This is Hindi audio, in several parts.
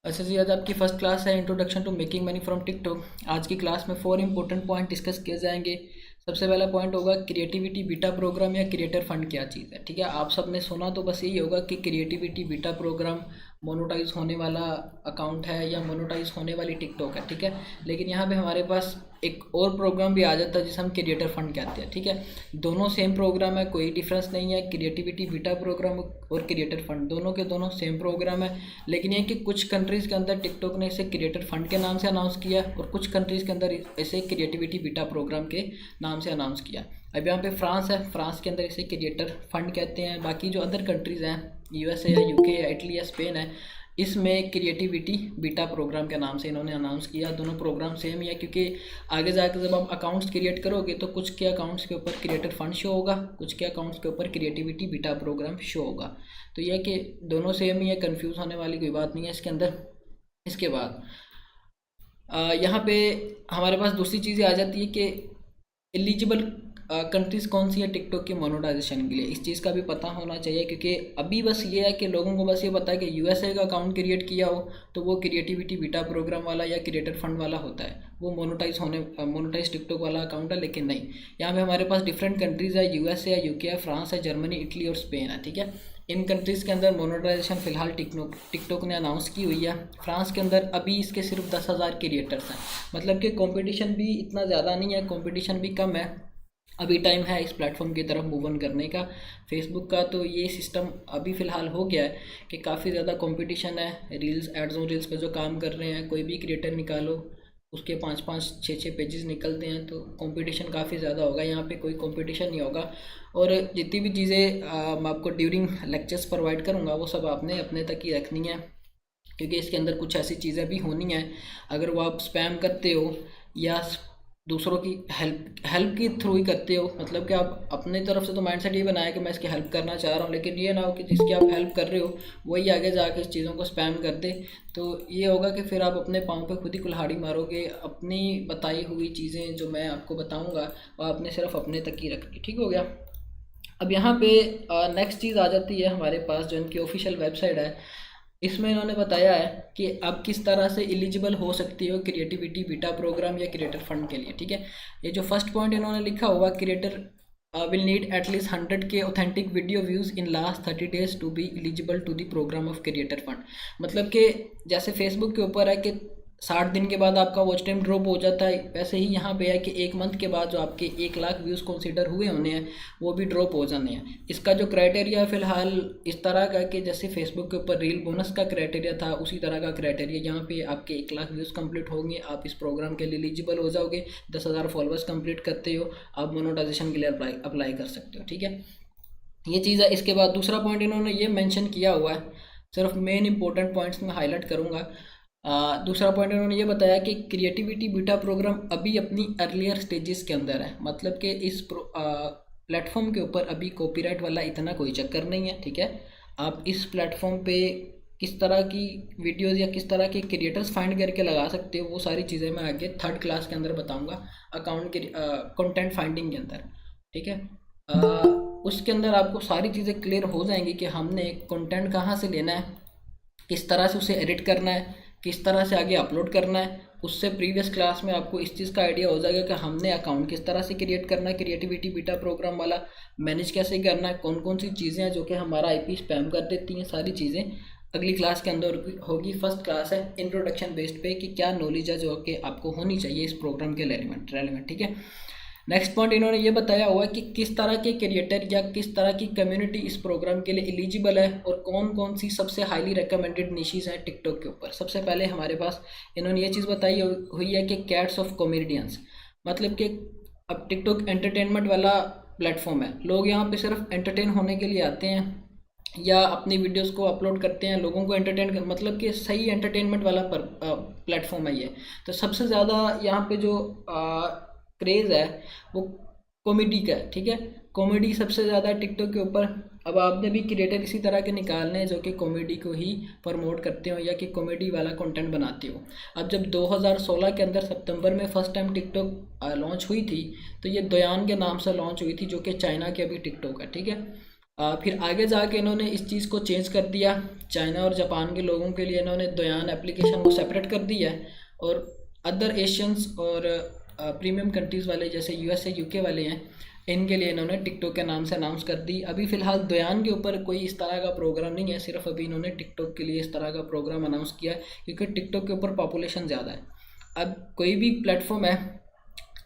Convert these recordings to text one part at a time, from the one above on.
अच्छा जी, आज आपकी फर्स्ट क्लास है introduction to making money from TikTok. आज की क्लास में 4 इंपॉर्टेंट पॉइंट डिस्कस किए जाएंगे। सबसे पहला पॉइंट होगा क्रिएटिविटी बीटा प्रोग्राम या क्रिएटर फंड क्या चीज़ है। ठीक है, आप सबने सुना तो बस यही होगा कि क्रिएटिविटी बीटा प्रोग्राम मोनोटाइज होने वाला अकाउंट है या मोनोटाइज होने वाली टिकटॉक है। ठीक है, लेकिन यहाँ पे हमारे पास एक और प्रोग्राम भी आ जाता है जिसे हम क्रिएटर फंड कहते हैं। ठीक है, दोनों सेम प्रोग्राम है, कोई डिफरेंस नहीं है। क्रिएटिविटी बीटा प्रोग्राम और क्रिएटर फंड दोनों के दोनों सेम प्रोग्राम है, लेकिन ये कि कुछ कंट्रीज़ के अंदर टिकटॉक ने इसे क्रिएटर फंड के नाम से अनाउंस किया और कुछ कंट्रीज़ के अंदर इसे क्रिएटिविटी बीटा प्रोग्राम के नाम से अनाउंस किया। अब यहाँ पे फ्रांस है, फ्रांस के अंदर इसे क्रिएटर फंड कहते हैं। बाकी जो अदर कंट्रीज़ हैं, यूएसए या यूके या इटली या स्पेन है, इसमें क्रिएटिविटी बीटा प्रोग्राम के नाम से इन्होंने अनाउंस किया। दोनों प्रोग्राम सेम ही है, क्योंकि आगे जाकर जब आप अकाउंट्स क्रिएट करोगे तो कुछ के अकाउंट्स के ऊपर क्रिएटर फंड शो होगा, कुछ के अकाउंट्स के ऊपर क्रिएटिविटी बीटा प्रोग्राम शो होगा। तो यह कि दोनों सेम ही है, कंफ्यूज होने वाली कोई बात नहीं है इसके अंदर। इसके बाद यहाँ पे हमारे पास दूसरी चीज़ें आ जाती है कि एलिजिबल कंट्रीज़ कौन सी है टिकटॉक की मोनेटाइजेशन के लिए। इस चीज़ का भी पता होना चाहिए, क्योंकि अभी बस ये है कि लोगों को बस ये पता है कि यूएसए का अकाउंट क्रिएट किया हो तो वो क्रिएटिविटी बीटा प्रोग्राम वाला या क्रिएटर फंड वाला होता है, वो मोनेटाइज टिकटॉक वाला अकाउंट है। लेकिन नहीं, यहाँ पे हमारे पास डिफरेंट कंट्रीज़ है, यूएसए है, यूके है, फ्रांस है, जर्मनी, इटली और स्पेन है। ठीक है, इन कंट्रीज़ के अंदर मोनेटाइजेशन फ़िलहाल टिकटॉक ने अनाउंस की हुई है। फ्रांस के अंदर अभी इसके सिर्फ 10,000 क्रिएटर्स हैं, मतलब कि कंपटीशन भी इतना ज़्यादा नहीं है, कंपटीशन भी कम है। अभी टाइम है इस प्लेटफॉर्म की तरफ मूव ऑन करने का। फेसबुक का तो ये सिस्टम अभी फ़िलहाल हो गया है कि काफ़ी ज़्यादा कंपटीशन है। रील्स, एड्स और रील्स पे जो काम कर रहे हैं, कोई भी क्रिएटर निकालो उसके 5-5, 6-6 पेजेस निकलते हैं, तो कंपटीशन काफ़ी ज़्यादा होगा। यहाँ पे कोई कंपटीशन नहीं होगा, और जितनी भी चीज़ें मैं आपको ड्यूरिंग लेक्चर्स प्रोवाइड करूँगा वो सब आपने अपने तक ही रखनी है, क्योंकि इसके अंदर कुछ ऐसी चीज़ें भी होनी हैं। अगर वो आप स्पैम करते हो या दूसरों की हेल्प के थ्रू ही करते हो, मतलब कि आप अपने तरफ से तो माइंडसेट ये बनाया कि मैं इसकी हेल्प करना चाह रहा हूँ, लेकिन ये ना हो कि जिसकी आप हेल्प कर रहे हो वही आगे जाके इस चीज़ों को स्पैम कर दे। तो ये होगा कि फिर आप अपने पाँव पे खुद ही कुल्हाड़ी मारोगे। अपनी बताई हुई चीज़ें जो मैं आपको बताऊँगा वो आपने सिर्फ अपने तक ही रखनी। ठीक हो गया। अब यहाँ पे नेक्स्ट चीज़ आ जाती है हमारे पास, जो इनकी ऑफिशियल वेबसाइट है। इसमें इन्होंने बताया है कि आप किस तरह से एलिजिबल हो सकती हो क्रिएटिविटी बीटा प्रोग्राम या क्रिएटर फंड के लिए। ठीक है, ये जो फर्स्ट पॉइंट इन्होंने लिखा हुआ, creator will need at least 100K authentic video views in last 30 days to be eligible to the program of creator fund. मतलब कि जैसे फेसबुक के ऊपर है कि 60 दिन के बाद आपका वॉच टाइम ड्रॉप हो जाता है, वैसे ही यहाँ पे है कि 1 मंथ के बाद जो आपके 1 लाख व्यूज़ कंसीडर हुए होने हैं वो भी ड्रॉप हो जाने हैं। इसका जो क्राइटेरिया फ़िलहाल इस तरह का कि जैसे फेसबुक के ऊपर रील बोनस का क्राइटेरिया था, उसी तरह का क्राइटेरिया यहाँ पे आपके 1 लाख व्यूज़ कंप्लीट होंगे, आप इस प्रोग्राम के लिए एलिजिबल हो जाओगे। 10,000 फॉलोअर्स कंप्लीट करते हो, आप मोनेटाइजेशन के लिए अप्लाई कर सकते हो। ठीक है, ये चीज़ है। इसके बाद दूसरा पॉइंट इन्होंने ये मेंशन किया हुआ है, सिर्फ मेन इंपॉर्टेंट पॉइंट्स में हाईलाइट करूँगा। दूसरा पॉइंट इन्होंने ये बताया कि क्रिएटिविटी बीटा प्रोग्राम अभी अपनी अर्लियर स्टेजेस के अंदर है, मतलब कि इस प्लेटफॉर्म के ऊपर अभी कॉपीराइट वाला इतना कोई चक्कर नहीं है। ठीक है, आप इस प्लेटफॉर्म पे किस तरह की वीडियोस या किस तरह के क्रिएटर्स फाइंड करके लगा सकते हो, वो सारी चीज़ें मैं आगे 3rd क्लास के अंदर बताऊंगा, अकाउंट के कंटेंट फाइंडिंग के अंदर। ठीक है, उसके अंदर आपको सारी चीज़ें क्लियर हो जाएंगी कि हमने कंटेंट कहाँ से लेना है, किस तरह से उसे एडिट करना है, किस तरह से आगे अपलोड करना है। उससे प्रीवियस क्लास में आपको इस चीज़ का आइडिया हो जाएगा कि हमने अकाउंट किस तरह से क्रिएट करना है, क्रिएटिविटी बीटा प्रोग्राम वाला मैनेज कैसे करना है, कौन कौन सी चीज़ें हैं जो कि हमारा आईपी स्पैम कर देती हैं। सारी चीज़ें अगली क्लास के अंदर होगी। फर्स्ट क्लास है इंट्रोडक्शन बेस्ड पे कि क्या नॉलेज है जो कि आपको होनी चाहिए इस प्रोग्राम के रेलेवेंट। ठीक है, नेक्स्ट पॉइंट इन्होंने ये बताया हुआ है कि किस तरह के क्रिएटर या किस तरह की कम्युनिटी इस प्रोग्राम के लिए एलिजिबल है और कौन कौन सी सबसे हाईली रिकमेंडेड निशीज़ हैं टिकटॉक के ऊपर। सबसे पहले हमारे पास इन्होंने ये चीज़ बताई हुई है कि कैट्स ऑफ कॉमेडियंस, मतलब कि अब टिकटॉक एंटरटेनमेंट वाला प्लेटफॉर्म है। लोग यहाँ पे सिर्फ एंटरटेन होने के लिए आते हैं या अपनी वीडियोस को अपलोड करते हैं, लोगों को एंटरटेन कर, मतलब कि सही एंटरटेनमेंट वाला प्लेटफॉर्म है ये। तो सबसे ज़्यादा यहाँ पे जो क्रेज़ है वो कॉमेडी का है। ठीक है, कॉमेडी सबसे ज़्यादा टिकटॉक के ऊपर। अब आपने भी क्रिएटर इसी तरह के निकालने हैं जो कि कॉमेडी को ही प्रमोट करते हो या कि कॉमेडी वाला कंटेंट बनाते हो। अब जब 2016 के अंदर सितंबर में फर्स्ट टाइम टिकटॉक लॉन्च हुई थी, तो ये दोयान के नाम से लॉन्च हुई थी, जो कि चाइना की अभी टिकटॉक है। ठीक है, फिर आगे जाके इन्होंने इस चीज़ को चेंज कर दिया। चाइना और जापान के लोगों के लिए इन्होंने दोयान एप्लीकेशन को सेपरेट कर दिया है, और अदर एशियंस और प्रीमियम कंट्रीज़ वाले जैसे यूएसए यूके वाले हैं, इनके लिए इन्होंने टिकटॉक के नाम से अनाउंस कर दी। अभी फ़िलहाल दोयान के ऊपर कोई इस तरह का प्रोग्राम नहीं है, सिर्फ अभी इन्होंने टिकटॉक के लिए इस तरह का प्रोग्राम अनाउंस किया है, क्योंकि टिकटॉक के ऊपर पॉपुलेशन ज़्यादा है। अब कोई भी प्लेटफॉर्म है,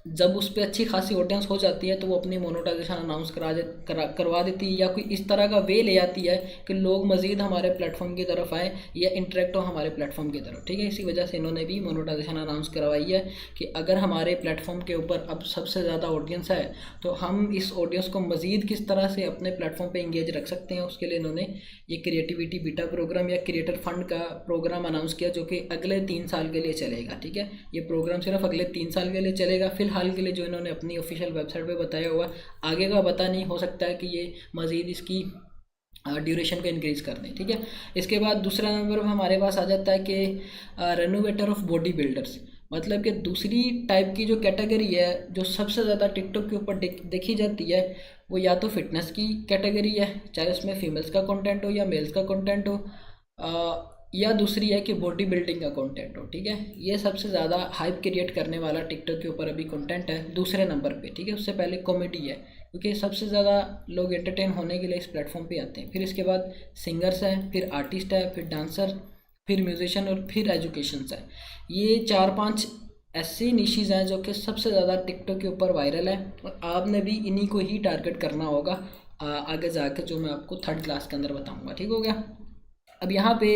जब उस पर अच्छी खासी ऑडियंस हो जाती है तो वो अपनी मोनेटाइजेशन अनाउंस करवा देती है, या कोई इस तरह का वे ले आती है कि लोग मज़ीद हमारे प्लेटफॉर्म की तरफ आए या इंटरेक्ट हो हमारे प्लेटफॉर्म की तरफ। ठीक है, इसी वजह से इन्होंने भी मोनेटाइजेशन अनाउंस करवाई है कि अगर हमारे प्लेटफॉर्म के ऊपर अब सबसे ज़्यादा ऑडियंस है तो हम इस ऑडियंस को मज़ीद किस तरह से अपने प्लेटफॉर्म पर इंगेज रख सकते हैं। उसके लिए इन्होंने ये क्रिएटिविटी बीटा प्रोग्राम या क्रिएटर फंड का प्रोग्राम अनाउंस किया, जो कि अगले 3 साल के लिए चलेगा। ठीक है, ये प्रोग्राम सिर्फ अगले 3 साल के लिए चलेगा फिलहाल के लिए, जो इन्होंने अपनी ऑफिशियल वेबसाइट पे बताया हुआ। आगे का पता नहीं, हो सकता है कि ये मज़ीद इसकी ड्यूरेशन को इंक्रीज कर दें। ठीक है, इसके बाद दूसरा नंबर पर हमारे पास आ जाता है कि रेनोवेटर ऑफ बॉडी बिल्डर्स, मतलब कि दूसरी टाइप की जो कैटेगरी है जो सबसे ज़्यादा टिकटॉक के ऊपर देखी जाती है, वो या तो फिटनेस की कैटेगरी है, चाहे उसमें फीमेल्स का कंटेंट हो या मेल्स का कंटेंट हो, या दूसरी है कि बॉडी बिल्डिंग का कंटेंट हो। ठीक है, ये सबसे ज़्यादा हाइप क्रिएट करने वाला टिकटॉक के ऊपर अभी कंटेंट है दूसरे नंबर पे। ठीक है, उससे पहले कॉमेडी है, क्योंकि सबसे ज़्यादा लोग एंटरटेन होने के लिए इस प्लेटफॉर्म पे आते हैं। फिर इसके बाद सिंगर्स है, फिर आर्टिस्ट है, फिर डांसर, फिर म्यूजिशियन और फिर एजुकेशंस है। ये 4-5 ऐसी निशीज़ हैं जो कि सबसे ज़्यादा टिकटॉक के ऊपर वायरल है, और आपने भी इन्हीं को ही टारगेट करना होगा आगे जाके, जो मैं आपको 3rd क्लास के अंदर बताऊँगा। ठीक हो गया। अब यहाँ पे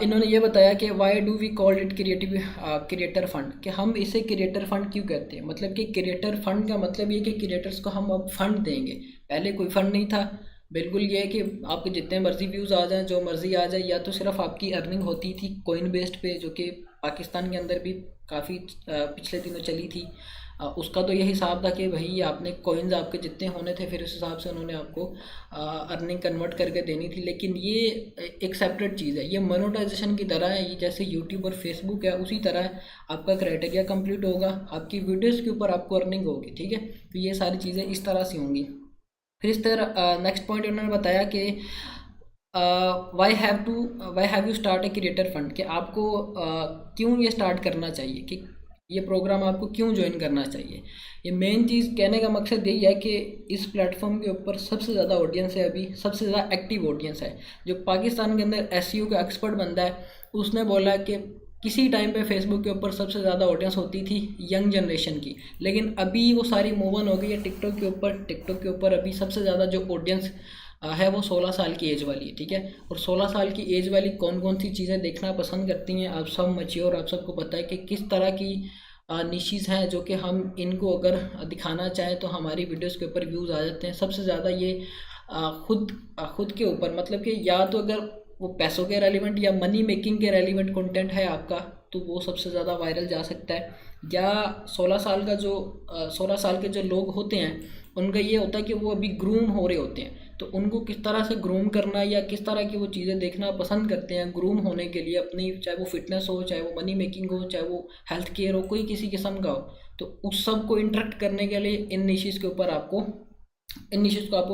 इन्होंने ये बताया कि why do we call it creator fund, कि हम इसे क्रिएटर फंड क्यों कहते हैं। मतलब कि क्रिएटर फंड का मतलब ये कि क्रिएटर्स को हम अब फंड देंगे, पहले कोई फंड नहीं था। बिल्कुल ये है कि आपके जितने मर्जी व्यूज़ आ जाएं, जो मर्जी आ जाए, या तो सिर्फ आपकी अर्निंग होती थी कॉइन बेस्ड पे, जो कि पाकिस्तान के अंदर भी काफ़ी पिछले दिनों चली थी। उसका तो ये हिसाब था कि भाई आपने कॉइन्स आपके जितने होने थे, फिर उस हिसाब से उन्होंने आपको अर्निंग कन्वर्ट करके देनी थी। लेकिन ये एक सेपरेट चीज़ है, ये मोनेटाइजेशन की तरह है। ये जैसे यूट्यूब और फेसबुक है, उसी तरह आपका क्राइटेरिया कंप्लीट होगा, आपकी वीडियोस के ऊपर आपको अर्निंग होगी। ठीक है, तो ये सारी चीज़ें इस तरह से होंगी। फिर इस तरह नेक्स्ट पॉइंट उन्होंने बताया कि why have you start a creator fund, कि आपको क्यों ये स्टार्ट करना चाहिए, कि ये प्रोग्राम आपको क्यों ज्वाइन करना चाहिए। ये मेन चीज़ कहने का मकसद यही है कि इस प्लेटफॉर्म के ऊपर सबसे ज़्यादा ऑडियंस है, अभी सबसे ज़्यादा एक्टिव ऑडियंस है। जो पाकिस्तान के अंदर एसईओ का एक्सपर्ट बंदा है, उसने बोला कि किसी टाइम पे फेसबुक के ऊपर सबसे ज़्यादा ऑडियंस होती थी यंग जनरेशन की, लेकिन अभी वो सारी मूव ऑन हो गई है टिकटॉक के ऊपर। टिकटॉक के ऊपर अभी सबसे ज़्यादा जो ऑडियंस है वो 16 साल की एज वाली है। ठीक है, और 16 साल की एज वाली कौन कौन सी चीज़ें देखना पसंद करती हैं, आप सब मच्योर, आप सबको पता है कि किस तरह की निशीज़ हैं जो कि हम इनको अगर दिखाना चाहें तो हमारी वीडियोस के ऊपर व्यूज़ आ जाते हैं। सबसे ज़्यादा ये खुद के ऊपर, मतलब कि या तो अगर वो पैसों के रेलिवेंट या मनी मेकिंग के रेलिवेंट कंटेंट है आपका, तो वो सबसे ज़्यादा वायरल जा सकता है। या 16 साल के जो लोग होते हैं, उनका ये होता है कि वो अभी ग्रूम हो रहे होते हैं, तो उनको किस तरह से ग्रूम करना या किस तरह की वो चीज़ें देखना पसंद करते हैं ग्रूम होने के लिए अपनी, चाहे वो फिटनेस हो, चाहे वो मनी मेकिंग हो, चाहे वो हेल्थ केयर हो, कोई किसी किस्म का हो, तो उस सब को इंटरेक्ट करने के लिए इन निशेज़ के ऊपर आपको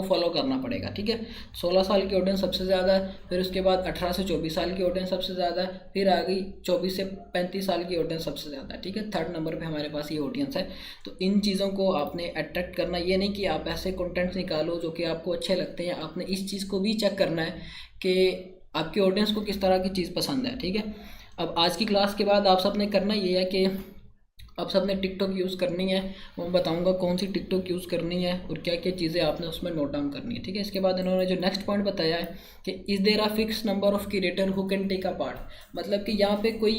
फॉलो करना पड़ेगा। ठीक है, 16 साल की ऑडियंस सबसे ज़्यादा है, फिर उसके बाद 18 से 24 साल की ऑडियंस सबसे ज़्यादा है, फिर आ गई 24 से 35 साल की ऑडियंस सबसे ज़्यादा है। ठीक है, 3rd नंबर पे हमारे पास ये ऑडियंस है। तो इन चीज़ों को आपने अट्रैक्ट करना, ये नहीं कि आप ऐसे कंटेंट्स निकालो जो कि आपको अच्छे लगते हैं, आपने इस चीज़ को भी चेक करना है कि आपकी ऑडियंस को किस तरह की चीज़ पसंद है। ठीक है, अब आज की क्लास के बाद आप सब ने करना ये है कि आप सब ने टिकटॉक यूज़ करनी है, मैं बताऊंगा कौन सी टिकटॉक यूज़ करनी है और क्या क्या चीज़ें आपने उसमें नोट डाउन करनी है। ठीक है, इसके बाद इन्होंने जो नेक्स्ट पॉइंट बताया है कि is there a fix number of creator who can take a part, मतलब कि यहाँ पे कोई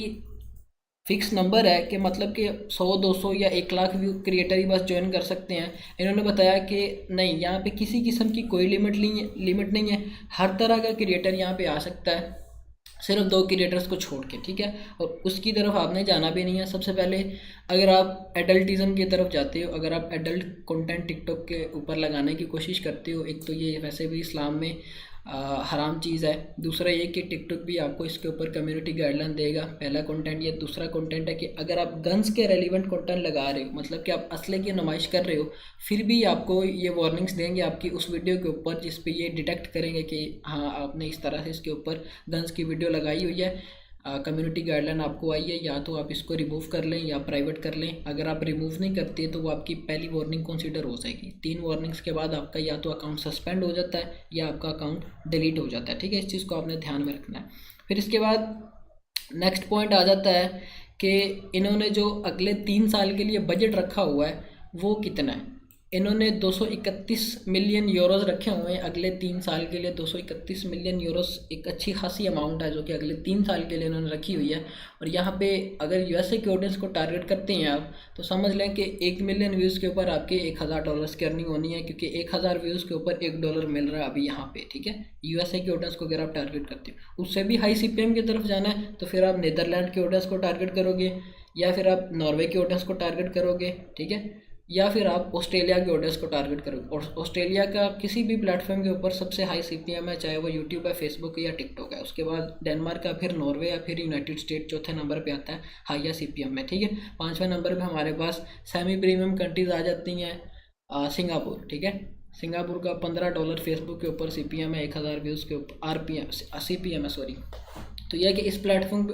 फिक्स नंबर है कि मतलब कि 100, 200 या 1 लाख व्यू क्रिएटर ही बस ज्वाइन कर सकते हैं। इन्होंने बताया कि नहीं, यहाँ पे किसी किस्म की कोई लिमिट नहीं है, हर तरह का क्रिएटर यहाँ पे आ सकता है, सिर्फ 2 क्रिएटर्स को छोड़ के। ठीक है, और उसकी तरफ आपने जाना भी नहीं है। सबसे पहले अगर आप एडल्टिज़म की तरफ जाते हो, अगर आप एडल्ट कंटेंट टिकटॉक के ऊपर लगाने की कोशिश करते हो, एक तो ये वैसे भी इस्लाम में हराम चीज़ है। दूसरा ये कि टिकटॉक भी आपको इसके ऊपर कम्युनिटी गाइडलाइन देगा। पहला कंटेंट ये। दूसरा कंटेंट है कि अगर आप गन्स के रेलिवेंट कंटेंट लगा रहे हो, मतलब कि आप असले की नुमाइश कर रहे हो, फिर भी आपको ये वार्निंग्स देंगे आपकी उस वीडियो के ऊपर जिस पे ये डिटेक्ट करेंगे कि हाँ आपने इस तरह से इसके ऊपर गन्स की वीडियो लगाई हुई है, कम्युनिटी गाइडलाइन आपको आई है, या तो आप इसको रिमूव कर लें या प्राइवेट कर लें। अगर आप रिमूव नहीं करते तो वो आपकी पहली वार्निंग कंसीडर हो जाएगी। 3 वार्निंग्स के बाद आपका या तो अकाउंट सस्पेंड हो जाता है या आपका अकाउंट डिलीट हो जाता है। ठीक है, इस चीज़ को आपने ध्यान में रखना है। फिर इसके बाद नेक्स्ट पॉइंट आ जाता है कि इन्होंने जो अगले 3 साल के लिए बजट रखा हुआ है वो कितना है। इन्होंने 231 मिलियन यूरोज़ रखे हुए हैं अगले 3 साल के लिए। 231 मिलियन यूरोज़ एक अच्छी खासी अमाउंट है जो कि अगले 3 साल के लिए इन्होंने रखी हुई है। और यहाँ पे अगर यूएसए के ऑडियंस को टारगेट करते हैं आप, तो समझ लें कि 1 मिलियन व्यूज़ के ऊपर आपके $1000 की अर्निंग होनी है, क्योंकि 1000 व्यूज़ के ऊपर $1 मिल रहा है अभी यहाँ पे। ठीक है, यूएसए के ऑडियंस को अगर आप टारगेट करते हो, उससे भी हाई सीपीएम की तरफ जाना है तो फिर आप नीदरलैंड के ऑडियंस को टारगेट करोगे, या फिर आप नॉर्वे के ऑडियंस को टारगेट करोगे। ठीक है, या फिर आप ऑस्ट्रेलिया के ऑडियंस को टारगेट करोगे। और ऑस्ट्रेलिया का किसी भी प्लेटफॉर्म के ऊपर सबसे हाई सीपीएम है, चाहे वो यूट्यूब है, फेसबुक है या टिकटॉक है। उसके बाद डेनमार्क का, फिर नॉर्वे या फिर यूनाइटेड स्टेट चौथे नंबर पे आता है हाईया सीपीएम में। ठीक है, 5वें नंबर पे हमारे पास सेमी प्रीमियम कंट्रीज आ जाती हैं सिंगापुर। ठीक है, सिंगापुर का $15 फेसबुक के ऊपर सीपीएम है, 1000 व्यूज़ के ऊपर आरपीएम सीपीएम है सॉरी। तो यह कि इस प्लेटफॉर्म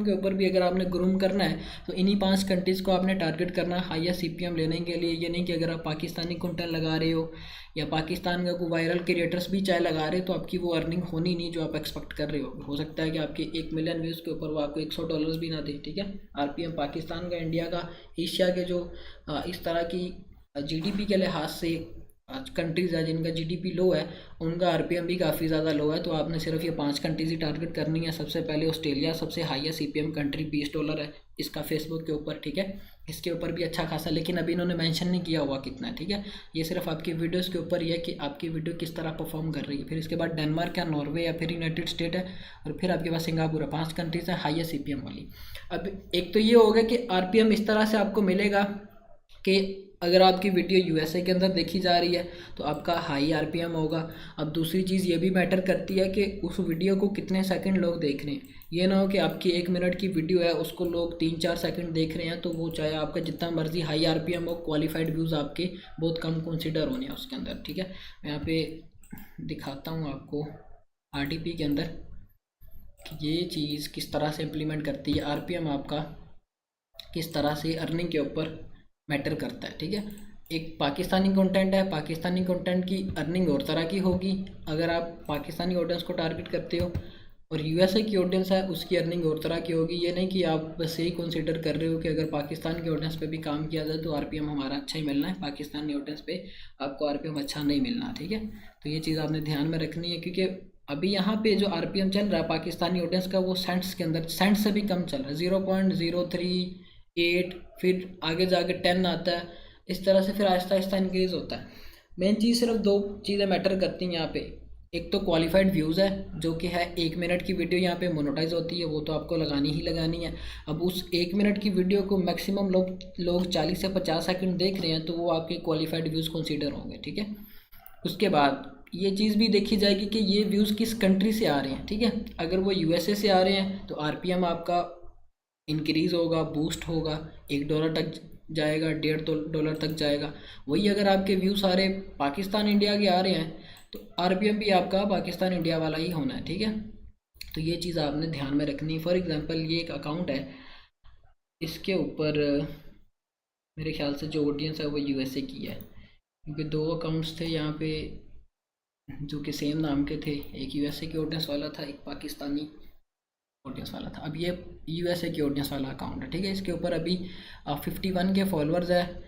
के ऊपर भी अगर आपने ग्रूम करना है तो इन्हीं 5 कंट्रीज़ को आपने टारगेट करना है हाईएस्ट सीपीएम लेने के लिए। ये नहीं कि अगर आप पाकिस्तानी कंटेंट लगा रहे हो या पाकिस्तान का कोई वायरल क्रिएटर्स भी चाहे लगा रहे हो तो आपकी वो अर्निंग होनी नहीं जो आप एक्सपेक्ट कर रहे हो सकता है कि आपके 1 मिलियन व्यूज़ के ऊपर वो आपको $100 भी ना दे। ठीक है, आरपीएम पाकिस्तान का, इंडिया का, एशिया के जो इस तरह की जीडीपी के लिहाज से कंट्रीज़ है जिनका जीडीपी लो है, उनका आरपीएम भी काफ़ी ज़्यादा लो है। तो आपने सिर्फ ये 5 कंट्रीज़ ही टारगेट करनी है। सबसे पहले ऑस्ट्रेलिया, सबसे हाईएस्ट सीपीएम कंट्री, $20 है इसका फेसबुक के ऊपर। ठीक है, इसके ऊपर भी अच्छा खासा, लेकिन अभी इन्होंने मेंशन नहीं किया हुआ कितना है। ठीक है, ये सिर्फ आपकी वीडियोस के ऊपर ही है कि आपकी वीडियो किस तरह परफॉर्म कर रही है। फिर इसके बाद डेनमार्क या नॉर्वे या फिर यूनाइटेड स्टेट है, और फिर आपके पास सिंगापुर है। 5 कंट्रीज़ है हाईएस्ट सीपीएम वाली। अब एक तो ये होगा कि आरपीएम इस तरह से आपको मिलेगा कि अगर आपकी वीडियो यूएसए के अंदर देखी जा रही है तो आपका हाई आरपीएम होगा। अब दूसरी चीज़ ये भी मैटर करती है कि उस वीडियो को कितने सेकंड लोग देख रहे हैं। ये ना हो कि आपकी 1 मिनट की वीडियो है उसको लोग 3-4 सेकंड देख रहे हैं, तो वो चाहे आपका जितना मर्जी हाई आरपीएम हो, क्वालिफाइड व्यूज़ आपके बहुत कम कंसिडर होने हैं उसके अंदर। ठीक है, मैं यहाँ पे दिखाता हूँ आपको आरटीपी के अंदर कि ये चीज़ किस तरह से इम्प्लीमेंट करती है। आरपीएम आपका किस तरह से अर्निंग के ऊपर मैटर करता है। ठीक है, एक पाकिस्तानी कंटेंट है, पाकिस्तानी कंटेंट की अर्निंग और तरह की होगी अगर आप पाकिस्तानी ऑडियंस को टारगेट करते हो, और यूएसए की ऑडियंस है उसकी अर्निंग और तरह की होगी। ये नहीं कि आप बस यही कंसीडर कर रहे हो कि अगर पाकिस्तान की ऑडियंस पे भी काम किया जाए तो आरपीएम हमारा अच्छा ही मिलना है, पाकिस्तानी ऑडियंस पे आपको आरपीएम अच्छा नहीं मिलना। ठीक है, तो ये चीज़ आपने ध्यान में रखनी है, क्योंकि अभी यहाँ पे जो आरपीएम चल रहा है पाकिस्तानी ऑडियंस का वो सेंट्स के अंदर, सेंट्स से भी कम चल रहा है, 0.038, फिर आगे जाके 10 आता है। इस तरह से फिर आहिस्ता आहिस्ता इंक्रीज़ होता है। मेन चीज़ सिर्फ 2 चीज़ें मैटर करती हैं यहाँ पे। एक तो क्वालिफाइड व्यूज़ है जो कि है 1 मिनट की वीडियो यहाँ पे मोनेटाइज होती है, वो तो आपको लगानी ही लगानी है। अब उस 1 मिनट की वीडियो को मैक्सिमम लोग 40 से 50 सेकंड देख रहे हैं तो वो आपके क्वालिफाइड व्यूज़ कंसीडर होंगे। ठीक है, उसके बाद ये चीज़ भी देखी जाएगी कि ये व्यूज़ किस कंट्री से आ रहे हैं। ठीक है, अगर वो यूएसए से आ रहे हैं तो आरपीएम आपका इंक्रीज़ होगा, बूस्ट होगा, $1 तक जाएगा, $1.5 तक जाएगा। वही अगर आपके व्यू सारे पाकिस्तान इंडिया के आ रहे हैं तो आरपीएम भी आपका पाकिस्तान इंडिया वाला ही होना है। ठीक है, तो ये चीज़ आपने ध्यान में रखनी है। फॉर एग्जांपल ये एक अकाउंट है, इसके ऊपर मेरे ख्याल से जो ऑडियंस है वो यूएसए की है, क्योंकि 2 अकाउंट्स थे यहाँ पे जो कि सेम नाम के थे, एक यूएसए की ऑडियंस वाला था, एक पाकिस्तानी ऑडियंस वाला था। अब ये यूएसए की ऑडियंस वाला अकाउंट है। ठीक है, इसके ऊपर अभी 51 के फॉलोअर्स है,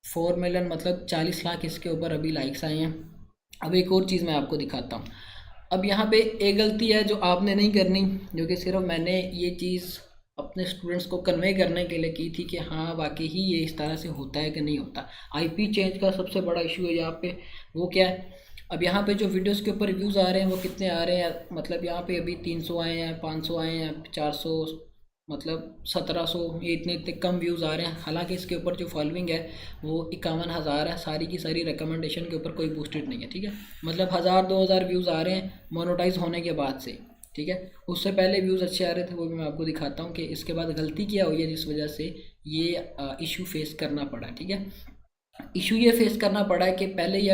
4 मिलियन मतलब 40 लाख इसके ऊपर अभी लाइक्स आए हैं। अब एक और चीज़ मैं आपको दिखाता हूँ। अब यहाँ पे एक गलती है जो आपने नहीं करनी, जो कि सिर्फ मैंने ये चीज़ अपने स्टूडेंट्स को कन्वे करने के लिए की थी कि हाँ वाकई ही ये इस तरह से होता है कि नहीं होता। आईपी चेंज का सबसे बड़ा इशू है यहाँ पे। वो क्या है, अब यहाँ पे जो वीडियोस के ऊपर व्यूज़ आ रहे हैं वो कितने आ रहे हैं, मतलब यहाँ पे अभी 300 आए हैं, 500 आए हैं, 400, मतलब 1700, ये इतने इतने कम व्यूज़ आ रहे हैं। हालांकि इसके ऊपर जो फॉलोइंग है वो 51,000 है, सारी की सारी रिकमेंडेशन के ऊपर कोई बूस्टेड नहीं है, ठीक है। मतलब 1000-2000 व्यूज़ आ रहे हैं मोनेटाइज होने के बाद से, ठीक है। उससे पहले व्यूज़ अच्छे आ रहे थे, वो भी मैं आपको दिखाता हूँ कि इसके बाद गलती क्या हुई है जिस वजह से ये इशू फेस करना पड़ा, ठीक है। इशू ये फेस करना पड़ा है कि पहले ये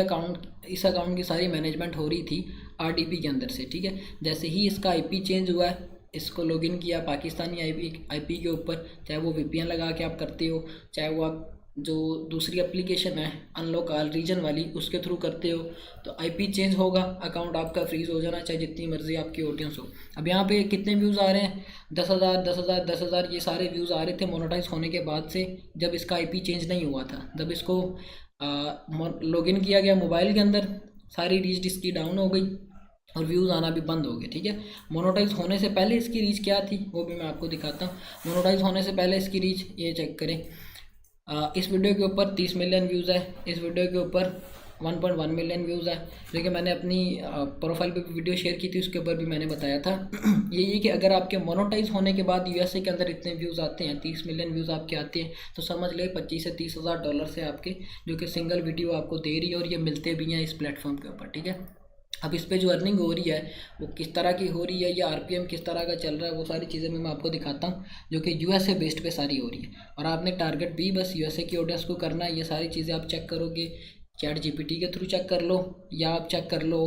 इस अकाउंट की सारी मैनेजमेंट हो रही थी आरडीपी के अंदर से, ठीक है। जैसे ही इसका आईपी चेंज हुआ है, इसको लॉगिन किया पाकिस्तानी आईपी के ऊपर, चाहे वो वीपीएन लगा के आप करते हो, चाहे वो आप जो दूसरी एप्लीकेशन है अनलॉक ऑल रीजन वाली उसके थ्रू करते हो, तो आईपी चेंज होगा, अकाउंट आपका फ्रीज हो जाना, चाहे जितनी मर्जी आपकी ऑडियंस हो। अब यहाँ पे कितने व्यूज़ आ रहे हैं? 10,000 10,000 10,000, ये सारे व्यूज़ आ रहे थे मोनेटाइज होने के बाद से, जब इसका आईपी चेंज नहीं हुआ था। जब इसको लॉगिन किया गया मोबाइल के अंदर, सारी रीच इसकी डाउन हो गई और व्यूज़ आना भी बंद हो गए, ठीक है। मोनेटाइज होने से पहले इसकी रीच क्या थी वो भी मैं आपको दिखाता हूँ। मोनेटाइज होने से पहले इसकी रीच ये चेक करें। इस वीडियो के ऊपर 30 मिलियन व्यूज़ है, इस वीडियो के ऊपर 1.1 मिलियन व्यूज़ है। देखिए मैंने अपनी प्रोफाइल पे वीडियो शेयर की थी, उसके ऊपर भी मैंने बताया था यही कि अगर आपके मोनेटाइज होने के बाद यूएसए के अंदर इतने व्यूज़ आते हैं, 30 मिलियन व्यूज़ आपके आते हैं, तो समझ ले 25 से 30,000 डॉलर से आपके, जो कि सिंगल वीडियो आपको दे रही है, और ये मिलते भी हैं इस प्लेटफॉर्म के ऊपर, ठीक है। अब इस पे जो अर्निंग हो रही है वो किस तरह की हो रही है, या आरपीएम किस तरह का चल रहा है, वो सारी चीज़ें मैं आपको दिखाता हूँ, जो कि यूएसए बेस्ड पे सारी हो रही है। और आपने टारगेट भी बस यूएसए की ऑडियंस को करना है। ये सारी चीज़ें आप चेक करोगे चैट जीपीटी के थ्रू चेक कर लो, या आप चेक कर लो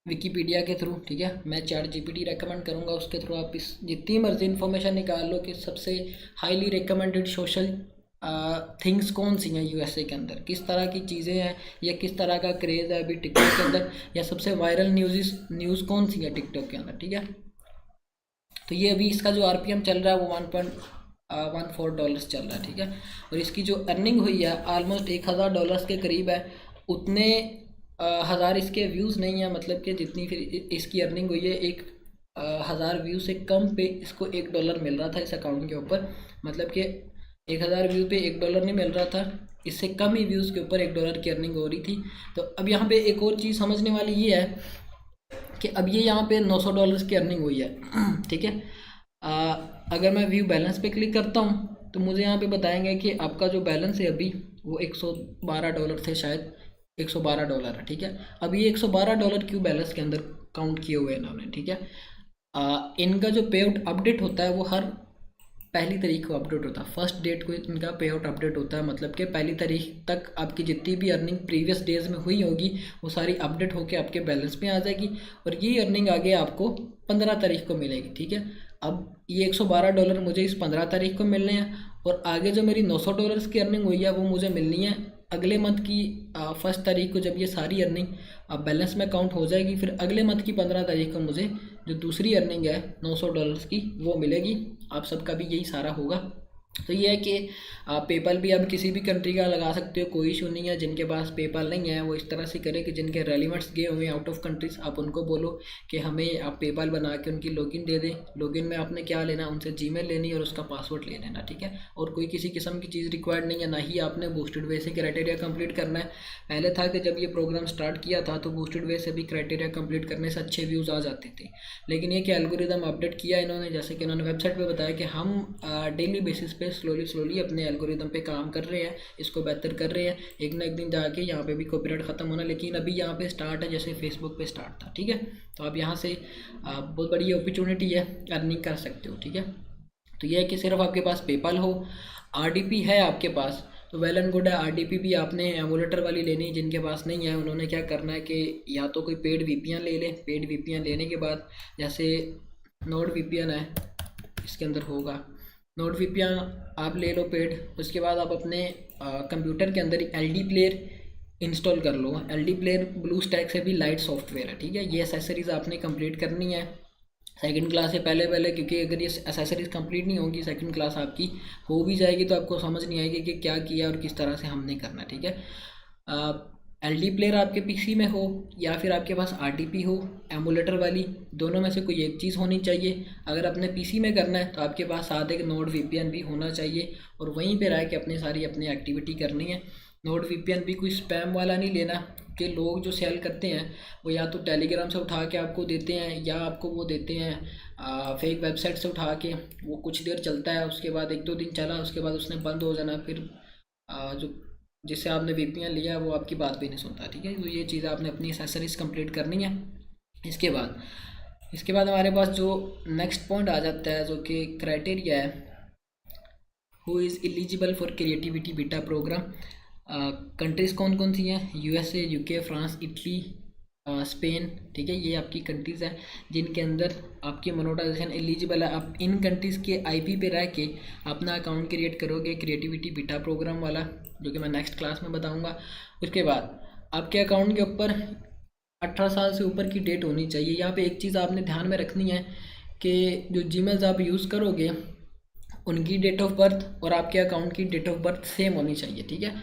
विकीपीडिया के थ्रू, ठीक है। मैं चैट जीपीटी रेकमेंड करूँगा, उसके थ्रू आप इस जितनी मर्जी इन्फॉर्मेशन निकाल लो कि सबसे हाईली रिकमेंडेड सोशल थिंग्स कौन सी हैं यूएसए के अंदर, किस तरह की चीज़ें हैं, या किस तरह का क्रेज़ है अभी टिकटॉक के अंदर, या सबसे वायरल न्यूज़ कौन सी है टिकटॉक के अंदर, ठीक है। तो ये अभी इसका जो आरपीएम चल रहा है वो 1.14 डॉलर्स चल रहा है, ठीक है। और इसकी जो अर्निंग हुई है ऑलमोस्ट 1,000 डॉलर्स के करीब है। उतने हज़ार इसके व्यूज़ नहीं है, मतलब कि जितनी फिर इसकी अर्निंग हुई है, 1,000 व्यू से कम पे इसको $1 मिल रहा था इस अकाउंट के ऊपर। मतलब कि 1,000 व्यू पे $1 नहीं मिल रहा था, इससे कम ही व्यूज़ के ऊपर $1 की अर्निंग हो रही थी। तो अब यहाँ पे एक और चीज़ समझने वाली ये है कि अब ये यहाँ पे $900 की अर्निंग हुई है, ठीक है। अगर मैं व्यू बैलेंस पे क्लिक करता हूँ तो मुझे यहाँ पे बताएंगे कि आपका जो बैलेंस है अभी वो $112 थे, शायद $112 है, ठीक है। अब ये $112 क्यों बैलेंस के अंदर काउंट किए हुए हैं इन्होंने, ठीक है। इनका जो पे आउट अपडेट होता है वो हर पहली तारीख को अपडेट होता है, फर्स्ट डेट को इनका पे आउट अपडेट होता है। मतलब कि पहली तारीख तक आपकी जितनी भी अर्निंग प्रीवियस डेज में हुई होगी वो सारी अपडेट होके आपके बैलेंस में आ जाएगी, और ये अर्निंग आगे आपको 15 तारीख को मिलेगी, ठीक है। अब ये $112 मुझे इस 15 तारीख को मिलने हैं, और आगे जो मेरी $900 की अर्निंग हुई है वो मुझे मिलनी है अगले मंथ की फर्स्ट तारीख को, जब ये सारी अर्निंग बैलेंस में काउंट हो जाएगी। फिर अगले मंथ की 15 तारीख को मुझे जो दूसरी अर्निंग है $900 की वो मिलेगी। आप सबका भी यही सारा होगा। तो ये है कि पेपल भी अब किसी भी कंट्री का लगा सकते हो, कोई इशू नहीं है। जिनके पास पेपल नहीं है वो इस तरह से करे कि जिनके रेलिवेंट्स गए हुए हैं आउट ऑफ कंट्रीज, आप उनको बोलो कि हमें आप पेपल बना के उनकी लॉगिन दे दें। लॉगिन में आपने क्या लेना, उनसे जीमेल लेनी और उसका पासवर्ड ले लेना, ठीक है। और कोई किसी किस्म की चीज़ रिक्वायर्ड नहीं है, ना ही आपने बूस्टेड वे से क्राइटेरिया कंप्लीट करना है। पहले था कि जब ये प्रोग्राम स्टार्ट किया था तो बूस्टेड वे से भी क्राइटेरिया कंप्लीट करने से अच्छे व्यूज़ आ जाते थे, लेकिन ये कि एल्गोरिदम अपडेट किया इन्होंने, जैसे कि इन्होंने वेबसाइट पर बताया कि हम डेली बेसिस पे स्लोली अपने एल्गोरिदम पे काम कर रहे हैं, इसको बेहतर कर रहे हैं। एक ना एक दिन जाके यहाँ पे भी कॉपीराइट ख़त्म होना, लेकिन अभी यहाँ पे स्टार्ट है जैसे फेसबुक पे स्टार्ट था, ठीक है। तो आप यहाँ से बहुत बड़ी अपॉर्चुनिटी है, अर्निंग कर सकते हो, ठीक है। तो यह है कि सिर्फ आपके पास पेपल हो, आरडीपी है आपके पास तो वेल एंड गुड है। आरडीपी भी आपने एमुलेटर वाली लेनी, जिनके पास नहीं है उन्होंने क्या करना है कि या तो कोई पेड वीपीएन ले लें। पेड वीपीएन लेने के बाद जैसे नोड वीपीएन है इसके अंदर होगा, नोड वीपीएन आप ले लो पेड। उसके बाद आप अपने कंप्यूटर के अंदर एलडी प्लेयर इंस्टॉल कर लो। एलडी प्लेयर ब्लू स्टैक से भी लाइट सॉफ्टवेयर है, ठीक है। ये एसेसरीज आपने कंप्लीट करनी है सेकंड क्लास से पहले, क्योंकि अगर ये एसेसरीज कंप्लीट नहीं होंगी सेकंड क्लास आपकी हो भी जाएगी तो आपको समझ नहीं आएगी कि क्या किया और किस तरह से हमने करना, ठीक है। एलडी प्लेयर आपके पीसी में हो या फिर आपके पास आरडीपी हो एमुलेटर वाली, दोनों में से कोई एक चीज़ होनी चाहिए। अगर अपने पीसी में करना है तो आपके पास साथ एक नोड वीपीएन भी होना चाहिए, और वहीं पे रह के अपनी सारी अपनी एक्टिविटी करनी है। नोड वीपीएन भी कोई स्पैम वाला नहीं लेना, कि लोग जो सेल करते हैं वो या तो टेलीग्राम से उठा के आपको देते हैं या आपको वो देते हैं फेक वेबसाइट से उठा के। वो कुछ देर चलता है, उसके बाद 1-2 दिन चला, उसके बाद उसने बंद हो जाना। फिर जो जिससे आपने VPN लिया वो आपकी बात भी नहीं सुनता, ठीक है। तो ये चीज़ आपने अपनी एसेसरीज कंप्लीट करनी है। इसके बाद हमारे पास जो नेक्स्ट पॉइंट आ जाता है जो कि क्राइटेरिया है, who is eligible for creativity beta program. Countries कौन कौन सी हैं? USA, UK, France, Italy, Spain, ठीक है। ये आपकी कंट्रीज़ हैं जिनके अंदर आपकी मोनेटाइजेशन एलिजिबल है। आप इन कंट्रीज़ के IP पे रह के अपना अकाउंट क्रिएट करोगे क्रिएटिविटी बीटा प्रोग्राम वाला, जो कि मैं नेक्स्ट क्लास में बताऊंगा। उसके बाद आपके अकाउंट के ऊपर 18 साल से ऊपर की डेट होनी चाहिए। यहाँ पे एक चीज़ आपने ध्यान में रखनी है कि जो जीमेल्स आप यूज़ करोगे उनकी डेट ऑफ बर्थ और आपके अकाउंट की डेट ऑफ बर्थ सेम होनी चाहिए, ठीक है।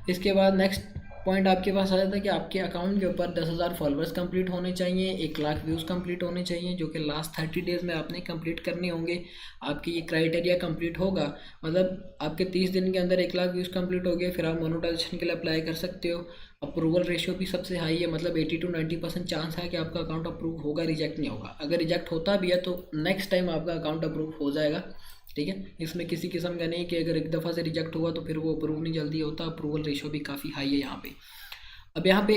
इसके बाद नेक्स्ट पॉइंट आपके पास आ जाता है कि आपके अकाउंट के ऊपर 10,000 फॉलोअर्स कंप्लीट होने चाहिए, 1 लाख व्यूज़ कंप्लीट होने चाहिए, जो कि लास्ट 30 डेज़ में आपने कंप्लीट करने होंगे। आपके ये क्राइटेरिया कंप्लीट होगा, मतलब आपके 30 दिन के अंदर 1 लाख व्यूज़ कंप्लीट हो गए, फिर आप मोनेटाइजेशन के लिए अप्लाई कर सकते हो। अप्रूवल रेशियो भी सबसे हाई है, मतलब 80 to 90% चांस है कि आपका अकाउंट अप्रूव होगा, रिजेक्ट नहीं होगा। अगर रिजेक्ट होता भी है तो नेक्स्ट टाइम आपका अकाउंट अप्रूव हो जाएगा, ठीक है। इसमें किसी किस्म का नहीं कि अगर एक दफ़ा से रिजेक्ट हुआ तो फिर वो अप्रूव नहीं जल्दी होता। अप्रूवल रेशो भी काफ़ी हाई है यहाँ पे। अब यहाँ पे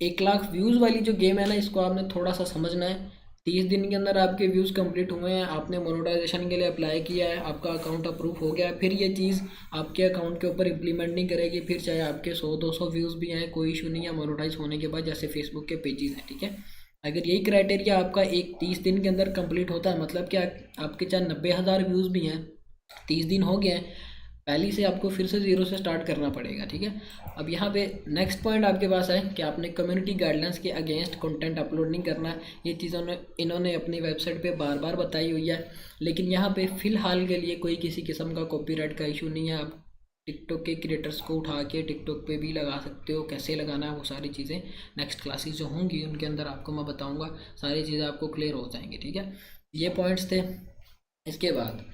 1 लाख व्यूज़ वाली जो गेम है ना, इसको आपने थोड़ा सा समझना है। 30 दिन के अंदर आपके व्यूज़ कंप्लीट हुए हैं, आपने मोनेटाइजेशन के लिए अप्लाई किया है, आपका अकाउंट अप्रूव हो गया है, फिर ये चीज़ आपके अकाउंट के ऊपर इम्प्लीमेंट नहीं करेगी। फिर चाहे आपके 100-200 व्यूज़ भी आए, कोई इशू नहीं है मोनेटाइज होने के बाद, जैसे फेसबुक के पेजेस हैं, ठीक है। अगर यही क्राइटेरिया आपका 30 दिन के अंदर कंप्लीट होता है, मतलब कि आपके चाहे 90,000 व्यूज़ भी हैं, 30 दिन हो गए हैं, पहली से आपको फिर से ज़ीरो से स्टार्ट करना पड़ेगा, ठीक है। अब यहाँ पे नेक्स्ट पॉइंट आपके पास है कि आपने कम्युनिटी गाइडलाइंस के अगेंस्ट कंटेंट अपलोड नहीं करना है। ये चीज़ों ने इन्होंने अपनी वेबसाइट पे बार बार बताई हुई है, लेकिन यहाँ पे फ़िलहाल के लिए कोई किसी किस्म का कॉपीराइट का इशू नहीं है। आप टिकटॉक के क्रिएटर्स को उठा के टिकटॉक पे भी लगा सकते हो, कैसे लगाना है वो सारी चीज़ें नेक्स्ट क्लासेस जो होंगी उनके अंदर आपको मैं बताऊँगा, सारी चीज़ें आपको क्लियर हो जाएंगी, ठीक है। ये पॉइंट्स थे। इसके बाद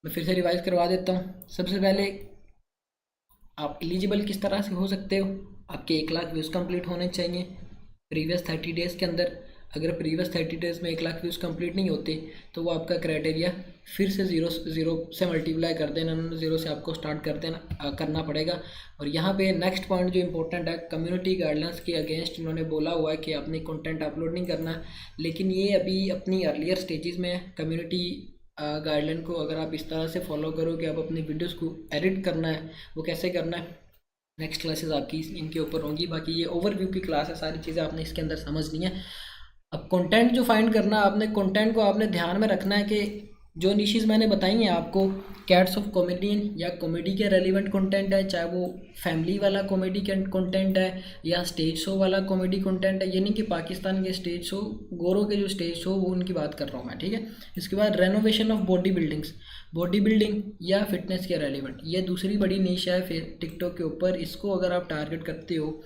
मैं फिर से रिवाइज करवा देता हूँ। सबसे पहले आप एलिजिबल किस तरह से हो सकते हो? आपके 1 लाख व्यूज़ कंप्लीट होने चाहिए प्रीवियस 30 डेज़ के अंदर। अगर प्रीवियस 30 डेज़ में 1 लाख व्यूज़ कंप्लीट नहीं होते तो वो आपका क्राइटेरिया फिर से ज़ीरो से मल्टीप्लाई कर देना, ज़ीरो से आपको स्टार्ट करना पड़ेगा। और यहाँ पे नेक्स्ट पॉइंट जो इंपॉर्टेंट है, कम्युनिटी गाइडलाइंस के अगेंस्ट इन्होंने बोला हुआ है कि आपने कंटेंट अपलोड नहीं करना, लेकिन ये अभी अपनी अर्लियर स्टेजेस में है। कम्युनिटी गाइडलाइन को अगर आप इस तरह से फॉलो करोगे, आप अपनी वीडियोस को एडिट करना है, वो कैसे करना है नेक्स्ट क्लासेस आपकी इनके ऊपर होंगी। बाकी ये ओवरव्यू की क्लास है, सारी चीज़ें आपने इसके अंदर समझनी है। अब कंटेंट जो फाइंड करना है आपने, कंटेंट को आपने ध्यान में रखना है कि जो निशेस मैंने बताई हैं आपको, कैट्स ऑफ कॉमेडियन या कॉमेडी के रेलिवेंट कंटेंट है, चाहे वो फैमिली वाला कॉमेडी कंटेंट है या स्टेज शो वाला कॉमेडी कंटेंट है। ये नहीं कि पाकिस्तान के स्टेज शो, गोरों के जो स्टेज शो वो उनकी बात कर रहा हूँ मैं, ठीक है। इसके बाद रेनोवेशन ऑफ बॉडी बिल्डिंग या फिटनेस के रेलिवेंट, ये दूसरी बड़ी निश है फिर टिकटॉक के ऊपर। इसको अगर आप टारगेट करते हो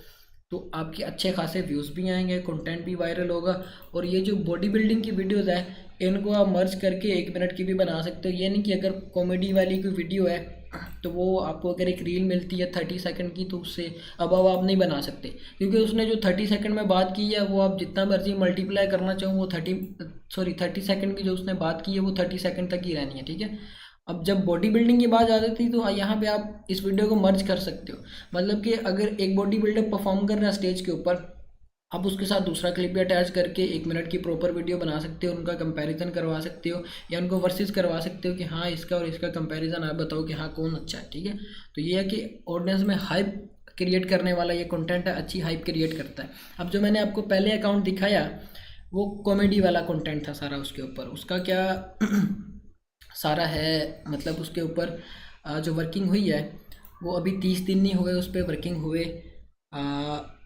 तो आपके अच्छे खासे व्यूज़ भी आएंगे, कंटेंट भी वायरल होगा। और ये जो बॉडी बिल्डिंग की वीडियोज़ है इनको आप मर्ज करके 1 मिनट की भी बना सकते हो। ये नहीं कि अगर कॉमेडी वाली कोई वीडियो है तो वो आपको अगर एक रील मिलती है 30 सेकंड की तो उससे अब आप नहीं बना सकते, क्योंकि उसने जो 30 सेकंड में बात की है वो आप जितना मर्जी मल्टीप्लाई करना चाहो वो 30 सेकंड की जो उसने बात की है वो 30 सेकंड तक ही रहनी है, ठीक है। अब जब बॉडी बिल्डिंग की बात आ जाती है तो यहाँ पे आप इस वीडियो को मर्ज कर सकते हो। मतलब कि अगर एक बॉडी बिल्डर परफॉर्म कर रहा है स्टेज के ऊपर, आप उसके साथ दूसरा क्लिप भी अटैच करके 1 मिनट की प्रॉपर वीडियो बना सकते हो, उनका कंपैरिजन करवा सकते हो या उनको वर्सेस करवा सकते हो कि हाँ इसका और इसका कंपैरिजन आप बताओ कि हाँ कौन अच्छा है, ठीक है। तो ये है कि ऑडियंस में हाइप क्रिएट करने वाला ये कंटेंट है, अच्छी हाइप क्रिएट करता है। अब जो मैंने आपको पहले अकाउंट दिखाया वो कॉमेडी वाला कंटेंट था सारा, उसके ऊपर उसका क्या सारा है, मतलब उसके ऊपर जो वर्किंग हुई है वो अभी 30 दिन नहीं हुए उस पर वर्किंग हुए,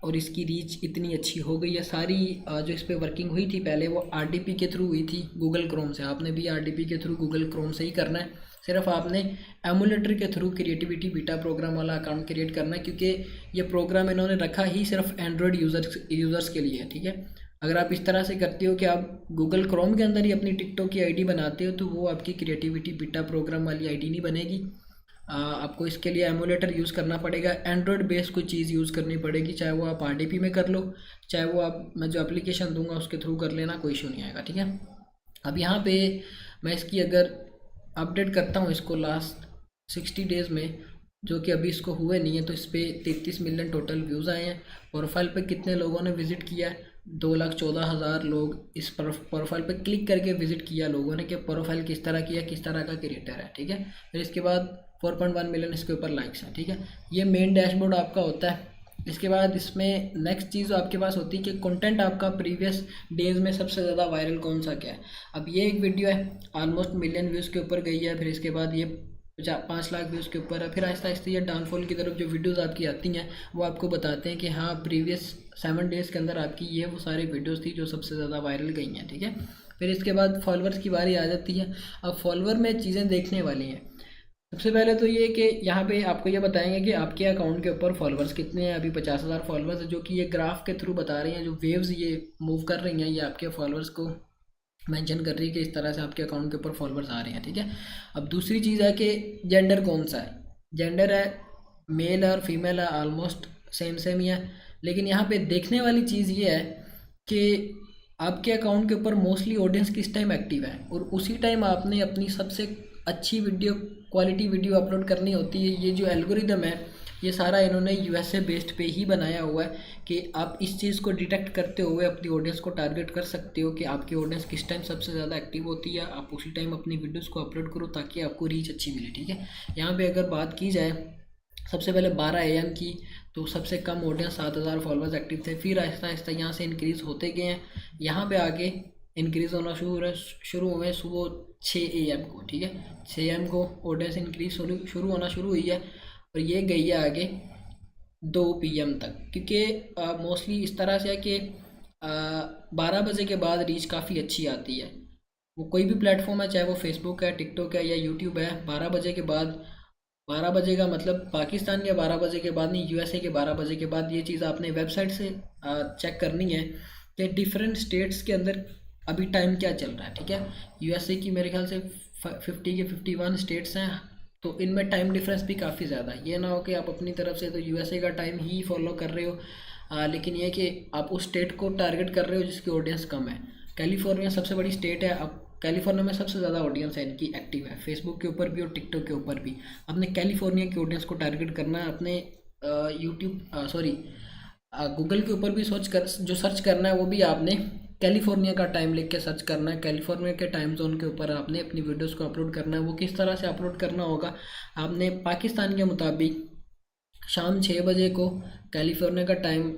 और इसकी रीच इतनी अच्छी हो गई है। सारी जो इस पर वर्किंग हुई थी पहले वो RDP के थ्रू हुई थी, गूगल क्रोम से। आपने भी RDP के थ्रू गूगल क्रोम से ही करना है। सिर्फ आपने एमुलेटर के थ्रू क्रिएटिविटी बीटा प्रोग्राम वाला अकाउंट क्रिएट करना है, क्योंकि ये प्रोग्राम इन्होंने रखा ही सिर्फ एंड्रॉयड यूज़र्स के लिए, ठीक है। अगर आप इस तरह से करते हो कि आप गूगल क्रोम के अंदर ही अपनी टिकटॉक की ID बनाते हो तो वो आपकी क्रिएटिविटी बीटा प्रोग्राम वाली ID नहीं बनेगी। आपको इसके लिए एमुलेटर यूज़ करना पड़ेगा, एंड्रॉयड बेस्ड कोई चीज़ यूज़ करनी पड़ेगी, चाहे वो आप RDP में कर लो, चाहे वो आप मैं जो एप्लीकेशन दूंगा उसके थ्रू कर लेना, कोई इशू नहीं आएगा, ठीक है। अब यहाँ पे मैं इसकी अगर अपडेट करता हूँ इसको लास्ट 60 डेज़ में, जो कि अभी इसको हुए नहीं है, तो इस पर 33 मिलियन टोटल व्यूज़ आए हैं। प्रोफाइल पे कितने लोगों ने विज़िट किया है? 2,14,000 लोग इस प्रोफाइल पे क्लिक करके विज़िट किया लोगों ने कि प्रोफाइल किस तरह की है, किस तरह का क्रिएटर है, ठीक है। फिर इसके बाद 4.1 मिलियन इसके ऊपर लाइक्स हैं, ठीक है। ये मेन डैशबोर्ड आपका होता है। इसके बाद इसमें नेक्स्ट चीज़ आपके पास होती है कि कंटेंट आपका प्रीवियस डेज में सबसे ज़्यादा वायरल कौन सा क्या है। अब ये एक वीडियो है, ऑलमोस्ट मिलियन व्यूज़ के ऊपर गई है। फिर इसके बाद ये 5 लाख व्यूज़ के ऊपर है। फिर आहिस्ता आहिस्ता ये डाउनफॉल की तरफ जो वीडियोस आपकी आती हैं वो आपको बताते हैं कि हाँ प्रीवियस 7 डेज़ के अंदर आपकी ये वो सारी वीडियोस थी जो सबसे ज़्यादा वायरल गई हैं, ठीक है। फिर इसके बाद फॉलोअर्स की बारी आ जाती है। अब फॉलोअर में चीज़ें देखने वाली हैं। सबसे पहले तो ये कि यहाँ पे आपको ये बताएंगे कि आपके अकाउंट के ऊपर फॉलोअर्स कितने हैं। अभी 50,000 फॉलोअर्स है, जो कि ये ग्राफ के थ्रू बता रही हैं, जो वेव्स ये मूव कर रही हैं ये आपके फॉलोअर्स को मेंशन कर रही है कि इस तरह से आपके अकाउंट के ऊपर फॉलोअर्स आ रहे हैं, ठीक है। अब दूसरी चीज़ है कि जेंडर कौन सा है। जेंडर है मेल और फीमेल है, ऑलमोस्ट सेम ही है। लेकिन यहाँ पे देखने वाली चीज़ ये है कि आपके अकाउंट के ऊपर मोस्टली ऑडियंस किस टाइम एक्टिव है, और उसी टाइम आपने अपनी सबसे अच्छी वीडियो क्वालिटी वीडियो अपलोड करनी होती है। ये जो एल्गोरिदम है ये सारा इन्होंने USA बेस्ड पे ही बनाया हुआ है कि आप इस चीज़ को डिटेक्ट करते हुए अपनी ऑडियंस को टारगेट कर सकते हो कि आपकी ऑडियंस किस टाइम सबसे ज़्यादा एक्टिव होती है, आप उसी टाइम अपनी वीडियोस को अपलोड करो ताकि आपको रीच अच्छी मिले, ठीक है। यहाँ पे अगर बात की जाए सबसे पहले 12 AM की, तो सबसे कम ऑडियंस 7,000 फॉलोअर्स एक्टिव थे। फिर आहिस्ता आहिस्ता यहाँ से इंक्रीज़ होते गए हैं। यहाँ पे आगे इंक्रीज़ होना शुरू हुए सुबह 6 AM को, ठीक है। 6 AM को ऑडियंस इंक्रीज शुरू होना शुरू हुई है, और ये गई है आगे 2 PM तक, क्योंकि मोस्टली इस तरह से है कि 12 बजे के बाद रीच काफ़ी अच्छी आती है। वो कोई भी प्लेटफॉर्म है, चाहे वो फेसबुक है, टिकटॉक है या यूट्यूब है, 12 बजे के बाद, 12 बजे का मतलब पाकिस्तान के 12 बजे के बाद नहीं, USA के 12 बजे के बाद, ये चीज़ आपने वेबसाइट से चेक करनी है कि डिफरेंट स्टेट्स के अंदर अभी टाइम क्या चल रहा है, ठीक है। USA की मेरे ख्याल से 50 के 51 स्टेट्स हैं, तो इनमें टाइम डिफरेंस भी काफ़ी ज़्यादा है। ये ना हो कि आप अपनी तरफ से तो USA का टाइम ही फॉलो कर रहे हो, लेकिन ये कि आप उस स्टेट को टारगेट कर रहे हो जिसकी ऑडियंस कम है। कैलिफोर्निया सबसे बड़ी स्टेट है। अब कैलिफोर्निया में सबसे ज़्यादा ऑडियंस है इनकी एक्टिव है, फेसबुक के ऊपर भी और टिकटॉक के ऊपर भी। आपने कैलिफोर्निया की ऑडियंस को टारगेट करना है, अपने गूगल के ऊपर भी सर्च करना है, वो भी आपने कैलिफोर्निया का टाइम लिख के सर्च करना है। कैलिफोर्निया के टाइम जोन के ऊपर आपने अपनी वीडियोस को अपलोड करना है। वो किस तरह से अपलोड करना होगा, आपने पाकिस्तान के मुताबिक शाम 6 बजे को कैलिफोर्निया का टाइम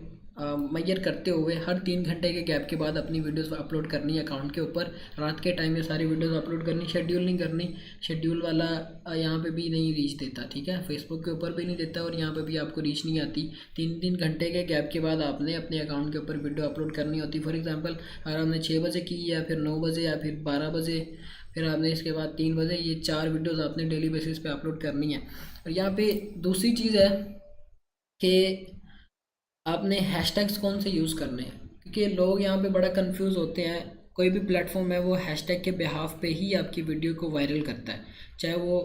मैयर करते हुए हर 3 घंटे के गैप के बाद अपनी वीडियोस अपलोड करनी है अकाउंट के ऊपर। रात के टाइम ये सारी वीडियोस अपलोड करनी, शेड्यूल नहीं करनी। शेड्यूल वाला यहाँ पे भी नहीं रीच देता, ठीक है, फेसबुक के ऊपर भी नहीं देता और यहाँ पे भी आपको रीच नहीं आती। 3 घंटे के गैप के बाद आपने अपने अकाउंट के ऊपर वीडियो अपलोड करनी होती। फॉर एग्जाम्पल अगर आपने 6 बजे की या फिर 9 बजे या फिर 12 बजे, फिर आपने इसके बाद 3 बजे, ये 4 वीडियोज़ आपने डेली बेसिस पे अपलोड करनी है। और यहाँ पे दूसरी चीज़ है कि आपने हैशटैग्स कौन से यूज़ करने हैं, क्योंकि लोग यहाँ पे बड़ा कंफ्यूज होते हैं। कोई भी प्लेटफॉर्म है वो हैशटैग के बिहाफ पे ही आपकी वीडियो को वायरल करता है, चाहे वो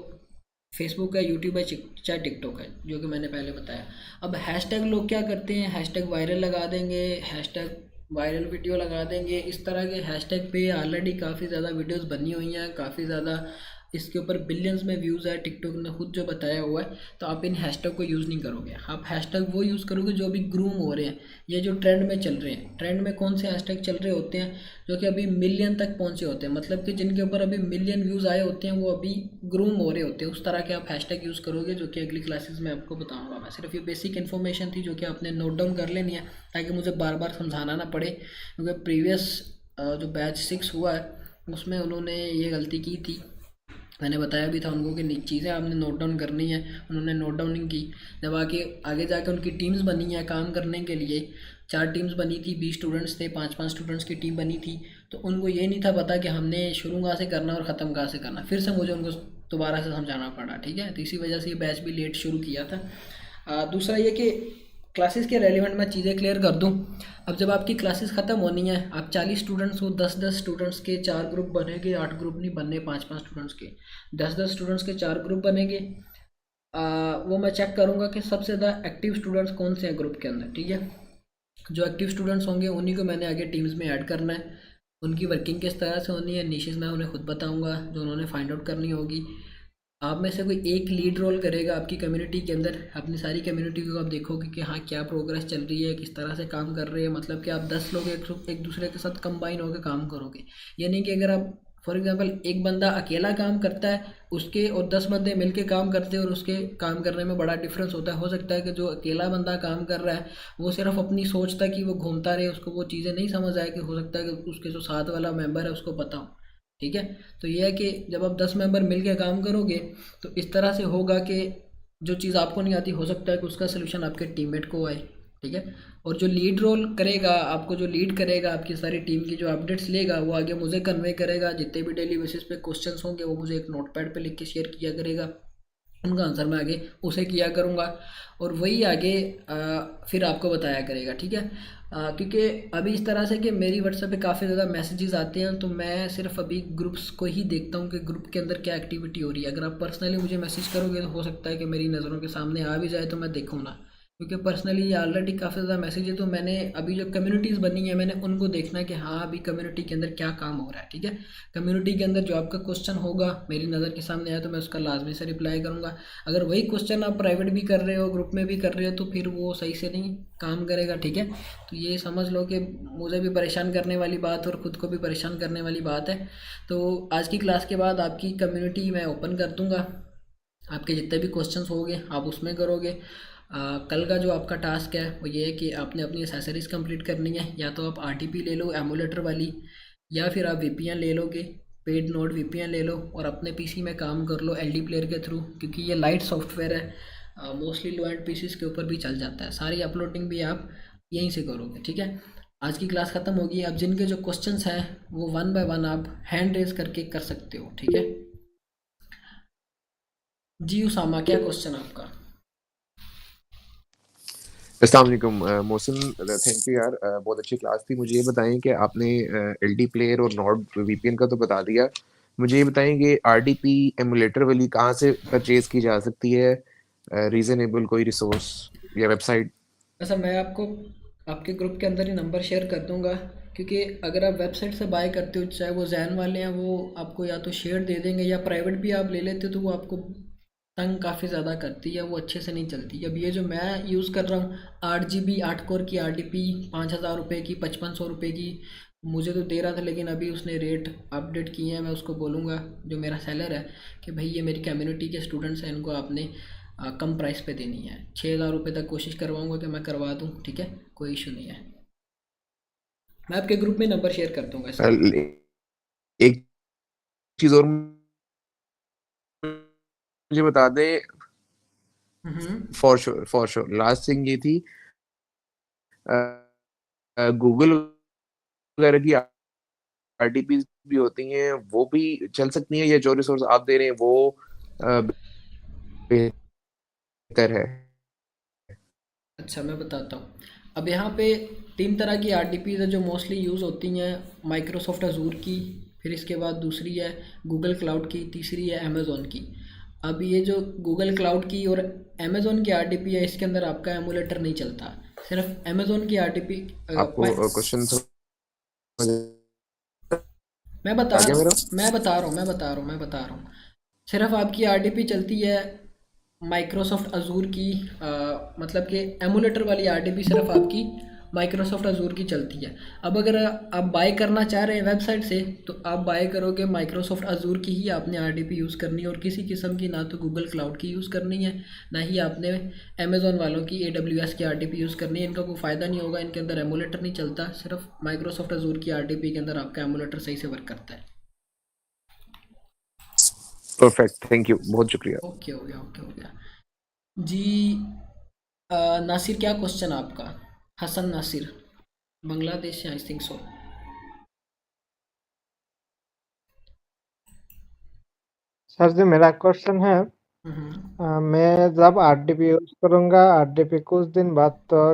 फेसबुक है, यूट्यूब है, चाहे टिकटॉक है, जो कि मैंने पहले बताया। अब हैशटैग लोग क्या करते हैं, हैशटैग वायरल लगा देंगे, हैशटैग वायरल वीडियो लगा देंगे। इस तरह के हैशटैग पे ऑलरेडी काफ़ी ज़्यादा वीडियोस बनी हुई हैं, काफ़ी ज़्यादा इसके ऊपर बिलियंस में व्यूज़ है, टिकटॉक ने खुद जो बताया हुआ है। तो आप इन हैशटैग को यूज़ नहीं करोगे, आप हैशटैग वो यूज़ करोगे जो अभी ग्रूम हो रहे हैं, ये जो ट्रेंड में चल रहे हैं। ट्रेंड में कौन से हैशटैग चल रहे होते हैं, जो कि अभी मिलियन तक पहुँचे होते हैं, मतलब कि जिनके ऊपर अभी मिलियन व्यूज़ आए होते हैं, वो अभी ग्रूम हो रहे होते हैं। उस तरह के आप हैशटैग यूज़ करोगे, जो कि अगली क्लासेस में आपको बताऊँगा। मैं सिर्फ ये बेसिक इन्फॉर्मेशन थी जो कि आपने नोट डाउन कर लेनी है, ताकि मुझे बार बार समझाना ना पड़े, क्योंकि प्रीवियस जो बैच 6 हुआ है उसमें उन्होंने ये गलती की थी। मैंने बताया भी था उनको कि चीज़ें आपने नोट डाउन करनी है, उन्होंने नोट डाउन नहीं की। जब आगे जाके उनकी टीम्स बनी है काम करने के लिए, 4 टीम्स बनी थी, 20 स्टूडेंट्स थे, 5-5 स्टूडेंट्स की टीम बनी थी। तो उनको ये नहीं था पता कि हमने शुरू कहाँ से करना और ख़त्म कहाँ से करना, फिर से मुझे उनको दोबारा से समझाना पड़ा, ठीक है। तो इसी वजह से ये बैच भी लेट शुरू किया था। दूसरा ये कि क्लासेस के रेलिवेंट मैं चीज़ें क्लियर कर दूं। अब जब आपकी क्लासेस ख़त्म होनी है, आप 40 स्टूडेंट्स हो, 10-10 स्टूडेंट्स के 4 ग्रुप बनेंगे, 8 ग्रुप नहीं बनने, 5-5 स्टूडेंट्स के, 10-10 स्टूडेंट्स के 4 ग्रुप बनेंगे। वो मैं चेक करूँगा कि सबसे ज़्यादा एक्टिव स्टूडेंट्स कौन से हैं ग्रुप के अंदर, ठीक है। जो एक्टिव स्टूडेंट्स होंगे उन्हीं को मैंने आगे टीम्स में ऐड करना है। उनकी वर्किंग किस तरह से होनी है, निशेस मैं उन्हें खुद बताऊंगा जो उन्होंने फाइंड आउट करनी होगी। आप में से कोई एक लीड रोल करेगा आपकी कम्युनिटी के अंदर। अपनी सारी कम्युनिटी को आप देखोगे कि हाँ क्या प्रोग्रेस चल रही है, किस तरह से काम कर रहे हैं, मतलब कि आप 10 लोग एक दूसरे के साथ कंबाइन होकर काम करोगे। ये नहीं कि अगर आप फॉर एग्जांपल एक बंदा अकेला काम करता है उसके और 10 बंदे मिलके काम करते हैं और उसके काम करने में बड़ा डिफरेंस होता है। हो सकता है कि जो अकेला बंदा काम कर रहा है वो सिर्फ अपनी सोच तक ही वो घूमता रहे, उसको वो चीज़ें नहीं समझ आए कि हो सकता है कि उसके जो साथ वाला मेंबर है उसको पता हो, ठीक है। तो ये है कि जब आप 10 मेंबर मिलके काम करोगे तो इस तरह से होगा कि जो चीज़ आपको नहीं आती हो सकता है कि उसका सोल्यूशन आपके टीममेट को आए, ठीक है। और जो लीड रोल करेगा, आपको जो लीड करेगा आपकी सारी टीम की जो अपडेट्स लेगा वो आगे मुझे कन्वे करेगा। जितने भी डेली बेसिस पे क्वेश्चंस होंगे वो मुझे एक नोटपैड पे लिख के शेयर किया करेगा, उनका आंसर मैं आगे उसे किया करूँगा और वही आगे फिर आपको बताया करेगा, ठीक है। क्योंकि अभी इस तरह से कि मेरी व्हाट्सएप पे काफ़ी ज़्यादा मैसेजेस आते हैं तो मैं सिर्फ अभी ग्रुप्स को ही देखता हूँ कि ग्रुप के अंदर क्या एक्टिविटी हो रही है। अगर आप पर्सनली मुझे मैसेज करोगे तो हो सकता है कि मेरी नज़रों के सामने आ भी जाए तो मैं देखूँ ना, क्योंकि पर्सनली ऑलरेडी काफ़ी ज़्यादा मैसेज है। तो मैंने अभी जो कम्युनिटीज़ बनी है मैंने उनको देखना है कि हाँ अभी कम्युनिटी के अंदर क्या काम हो रहा है, ठीक है। कम्युनिटी के अंदर जो आपका क्वेश्चन होगा मेरी नज़र के सामने आया तो मैं उसका लाजमी से रिप्लाई करूँगा। अगर वही क्वेश्चन आप प्राइवेट भी कर रहे हो ग्रुप में भी कर रहे हो तो फिर वो सही से नहीं काम करेगा, ठीक है। तो ये समझ लो कि मुझे भी परेशान करने वाली बात और ख़ुद को भी परेशान करने वाली बात है। तो आज की क्लास के बाद आपकी कम्युनिटी मैं ओपन कर दूँगा, आपके जितने भी क्वेश्चंस होंगे आप उसमें करोगे। कल का जो आपका टास्क है वो ये है कि आपने अपनी एसेसरीज कंप्लीट करनी है। या तो आप आरटीपी ले लो एमुलेटर वाली, या फिर आप वीपीएन ले लोगे, पेड नोड वीपीएन ले लो और अपने पीसी में काम कर लो एलडी प्लेयर के थ्रू, क्योंकि ये लाइट सॉफ्टवेयर है, मोस्टली लो एंड पीसीस के ऊपर भी चल जाता है। सारी अपलोडिंग भी आप यहीं से करोगे, ठीक है। आज की क्लास ख़त्म होगी। अब जिनके जो क्वेश्चंस हैं वो वन बाय वन आप हैंड रेज करके कर सकते हो, ठीक है। जी उसामा, क्या क्वेश्चन आपका? अस्सलाम वालेकुम मोहसिन, थैंक यू यार, बहुत अच्छी क्लास थी। मुझे ये बताएं कि आपने एलडी प्लेयर और नॉर्ड वीपीएन का तो बता दिया, मुझे ये बताएं कि आरडीपी एमुलेटर वाली कहाँ से परचेज की जा सकती है, रीजनेबल कोई रिसोर्स या वेबसाइट? अच्छा, मैं आपको आपके ग्रुप के अंदर ही नंबर शेयर कर दूंगा, क्योंकि अगर आप वेबसाइट से बाय करते हो चाहे वो जैन वाले हैं वो आपको या तो शेयर दे देंगे या प्राइवेट भी आप ले लेते हो तो वो आपको तंग काफ़ी ज़्यादा करती है, वो अच्छे से नहीं चलती। अब ये जो मैं यूज़ कर रहा हूँ 8 GB 8 कोर की आरडीपी 5,000 रुपये की 5500 रुपये की मुझे तो दे रहा था, लेकिन अभी उसने रेट अपडेट किए हैं। मैं उसको बोलूँगा जो मेरा सेलर है कि भाई ये मेरी कम्युनिटी के स्टूडेंट्स हैं, इनको आपने कम प्राइस पे देनी है। 6,000 रुपये तक कोशिश करवाऊँगा कि मैं करवा दूँ, ठीक है, कोई इशू नहीं है। मैं आपके ग्रुप में नंबर शेयर कर दूँगा इसका। एक चीज और मुझे बता दें, हम्म। फॉर श्योर लास्ट थिंग ये थी, गूगल वगैरह की आरटीपी भी होती हैं, वो भी चल सकती हैं या जो रिसोर्स आप दे रहे हैं वो बेहतर है? अच्छा, मैं बताता हूँ। अब यहाँ पे 3 तरह की आरडीपीज़ है जो मोस्टली यूज़ होती हैं। माइक्रोसॉफ्ट अजूर की, फिर इसके बाद दूसरी है गूगल क्लाउड की, तीसरी है अमेज़ोन की। अब ये जो गूगल क्लाउड की और अमेज़ोन की आरडीपी है इसके अंदर आपका एमुलेटर नहीं चलता। सिर्फ अमेज़ोन की आरडीपी आपको क्वेश्चन समझ मैं बता आ गया रहा मेरा? हूँ मैं बता रहा हूँ मैं बता रहा हूँ मैं बता रहा हूँ। सिर्फ आपकी आरडीपी चलती है माइक्रोसॉफ्ट अजूर की, मतलब कि एमुलेटर वाली आरडीपी सिर्फ आपकी माइक्रोसॉफ्ट अजूर की चलती है। अब अगर आप बाय करना चाह रहे हैं वेबसाइट से तो आप बाय करोगे माइक्रोसॉफ्ट अजूर की ही आपने आरडीपी यूज़ करनी है, और किसी किस्म की ना तो गूगल क्लाउड की यूज़ करनी है ना ही आपने अमेज़ोन वालों की AWS की आरडीपी यूज़ करनी है। इनका कोई फ़ायदा नहीं होगा, इनके अंदर एमुलेटर नहीं चलता। सिर्फ माइक्रोसॉफ्ट अजूर की आरडीपी के अंदर आपका एमुलेटर सही से वर्क करता है। परफेक्ट, थैंक यू, बहुत शुक्रिया। ओके हो गया, ओके हो गया। जी नासिर, क्या क्वेश्चन आपका? हसन नासिर, बांग्लादेश से, आई थिंक सो। सर जी मेरा क्वेश्चन है, हम्म। मैं जब आरडीपी यूज करूंगा, आरडीपी कुछ दिन बाद तो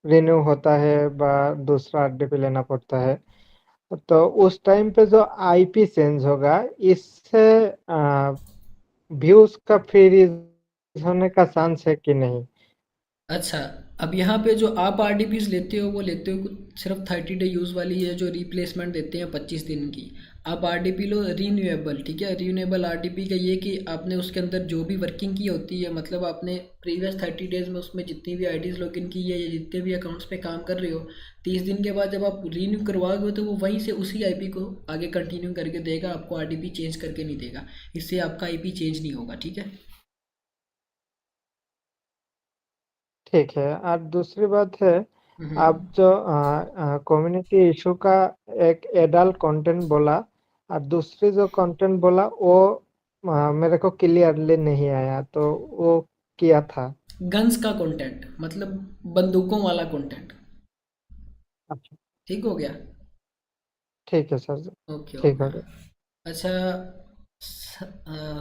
रिन्यू होता है बा दूसरा आरडीपी लेना पड़ता है, तो उस टाइम पे जो आईपी चेंज होगा इससे व्यूज का फ्रीज होने का चांस है कि नहीं? अच्छा, अब यहाँ पे जो आप आरडीपीज लेते हो वो लेते हो सिर्फ 30 डे यूज़ वाली है जो रिप्लेसमेंट देते हैं 25 दिन की। आप आरडीपी लो रीन्यूएबल, ठीक है। रीन्यूएबल आरडीपी का ये कि आपने उसके अंदर जो भी वर्किंग की होती है, मतलब आपने प्रीवियस 30 डेज में उसमें जितनी भी आईडीज़ लॉगिन की है या जितने भी अकाउंट्स पे काम कर रहे हो, 30 दिन के बाद जब आप रीन्यू करवाओगे तो वो वहीं से उसी आईपी को आगे कंटिन्यू करके देगा, आपको आरडीपी चेंज करके नहीं देगा। इससे आपका आईपी चेंज नहीं होगा, ठीक है। ठीक है। और दूसरी बात है, आप हम्म। जो कम्युनिटी इशू का एक एडल्ट कंटेंट बोला और दूसरी जो कंटेंट बोला वो मेरे को क्लियरली नहीं आया, तो वो क्या था? गन्स का कंटेंट मतलब बंदूकों वाला कंटेंट। अच्छा, ठीक हो गया। ठीक है सर। ओके ठीक ओके। हो गया। अच्छा,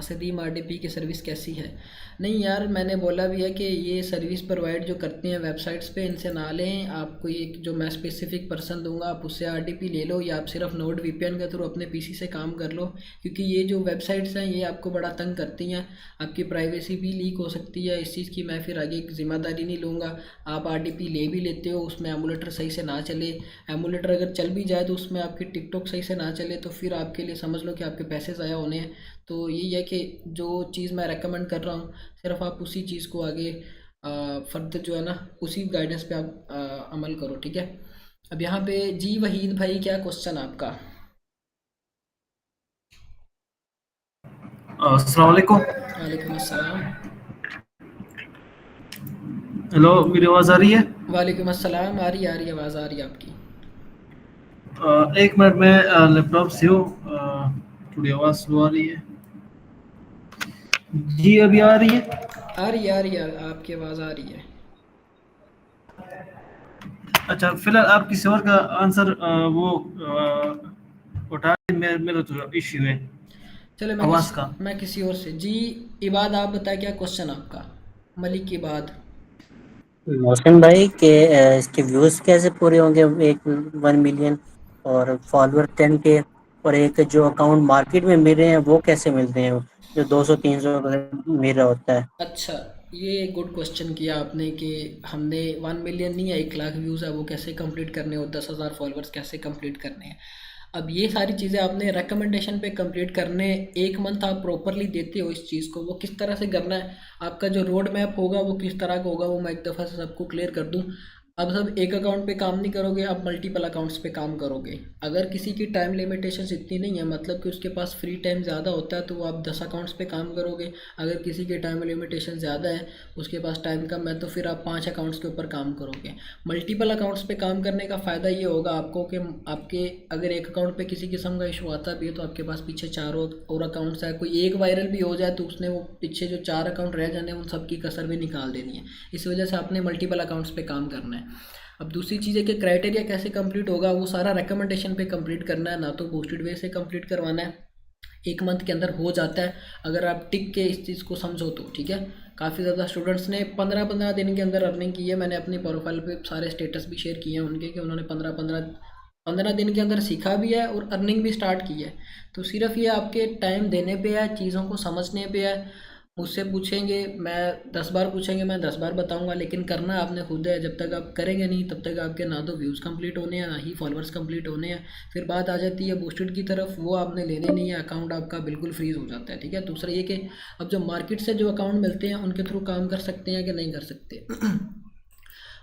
सदीम आरडीपी की सर्विस कैसी है? नहीं यार, मैंने बोला भी है कि ये सर्विस प्रोवाइड जो करते हैं वेबसाइट्स पे, इनसे ना लें। आपको एक जो मैं स्पेसिफिक पर्सन दूंगा आप उससे आरडीपी ले लो, या आप सिर्फ नोड वीपीएन के थ्रू अपने पीसी से काम कर लो, क्योंकि ये जो वेबसाइट्स हैं ये आपको बड़ा तंग करती हैं। आपकी प्राइवेसी भी लीक हो सकती है, इस चीज़ की मैं फिर आगे जिम्मेदारी नहीं लूँगा। आप आरडीपी ले भी लेते हो, उसमें एमुलेटर सही से ना चले, एमुलेटर अगर चल भी जाए तो उसमें आपकी टिकटॉक सही से ना चले, तो फिर आपके लिए समझ लो कि आपके पैसे ज़ाया होने हैं। तो यही है कि जो चीज़ मैं रेकमेंड कर रहा हूँ सिर्फ आप उसी चीज़ को आगे फर्दर जो है ना उसी गाइडेंस पे आप अमल करो, ठीक है। अब यहाँ पे जी वहीद भाई, क्या क्वेश्चन आपका? अस्सलाम वालेकुम। वालेकुम अस्सलाम। हेलो, मेरी आवाज़ आ रही है? वालेकुम अस्सलाम, आ रही आवाज़ आ रही है आपकी। एक मिनट में लैपटॉप से हूँ। थोड़ी आवाज़ स्लो आ रही है। जी अभी आ रही है? आ रही है, आपकी आवाज़ आ रही है। अच्छा, फिलहाल आप किसी और का आंसर वो उठा मेरा तो इश्यू है चलो आवाज़ का। मैं किसी और से जी। इबाद, आप बताए क्या क्वेश्चन आपका? मलिक इबाद। मोहसिन भाई के इसके व्यूज कैसे पूरे होंगे? एक 1 मिलियन और फॉलोअर 10 के, और एक जो अकाउंट मार्केट में मिल रहे हैं वो कैसे मिलते हैं, जो 200-300 मिल रहा होता है? अच्छा, ये गुड क्वेश्चन किया आपने कि हमने 1 मिलियन नहीं है, 1 लाख व्यूज़ है वो कैसे कंप्लीट करने हो, 10,000 फॉलोअर्स कैसे कंप्लीट करने हैं। अब ये सारी चीज़ें आपने रिकमेंडेशन पे कंप्लीट करने, 1 मंथ आप प्रॉपरली देते हो इस चीज़ को, वो किस तरह से करना है, आपका जो रोड मैप होगा वो किस तरह का होगा, वो मैं एक दफ़ा से सबको क्लियर कर दूँ। अब सब एक अकाउंट पे काम नहीं करोगे, आप मल्टीपल अकाउंट्स पे काम करोगे। अगर किसी की टाइम लिमिटेशंस इतनी नहीं है, मतलब कि उसके पास फ्री टाइम ज़्यादा होता है, तो वो आप 10 अकाउंट्स पे काम करोगे। अगर किसी की टाइम लिमिटेशन ज़्यादा है, उसके पास टाइम कम है, तो फिर आप 5 अकाउंट्स के ऊपर काम करोगे। मल्टीपल अकाउंट्स पे काम करने का फ़ायदा ये होगा आपको कि आपके अगर एक अकाउंट पे किसी किस्म का इशू आता भी है तो आपके पास पीछे 4 और अकाउंट्स है। कोई एक वायरल भी हो जाए तो उसने वो पीछे जो 4 अकाउंट रह जाने उन सब की कसर भी निकाल देनी है। इस वजह से आपने मल्टीपल अकाउंट्स पे काम करना है। अब दूसरी चीज़ है कि क्राइटेरिया कैसे कंप्लीट होगा, वो सारा रिकमेंडेशन पे कंप्लीट करना है, ना तो बूस्टेड वे से कंप्लीट करवाना है। 1 मंथ के अंदर हो जाता है अगर आप टिक के इस चीज़ को समझो तो, ठीक है। काफ़ी ज़्यादा स्टूडेंट्स ने 15-15 दिन के अंदर अर्निंग की है। मैंने अपनी प्रोफाइल पे सारे स्टेटस भी शेयर किए हैं उनके कि उन्होंने 15-15 दिन के अंदर सीखा भी है और अर्निंग भी स्टार्ट की है। तो सिर्फ ये आपके टाइम देने पे है, चीज़ों को समझने पे है। मुझसे पूछेंगे, मैं 10 बार पूछेंगे, मैं 10 बार बताऊंगा, लेकिन करना आपने खुद है। जब तक आप करेंगे नहीं तब तक आपके ना तो व्यूज़ कंप्लीट होने हैं ना ही फॉलोअर्स कंप्लीट होने हैं। फिर बात आ जाती है बूस्टेड की तरफ, वो आपने लेने नहीं है, अकाउंट आपका बिल्कुल फ्रीज हो जाता है, ठीक है। दूसरा ये कि अब जो मार्केट से जो अकाउंट मिलते हैं उनके थ्रू काम कर सकते हैं कि नहीं कर सकते।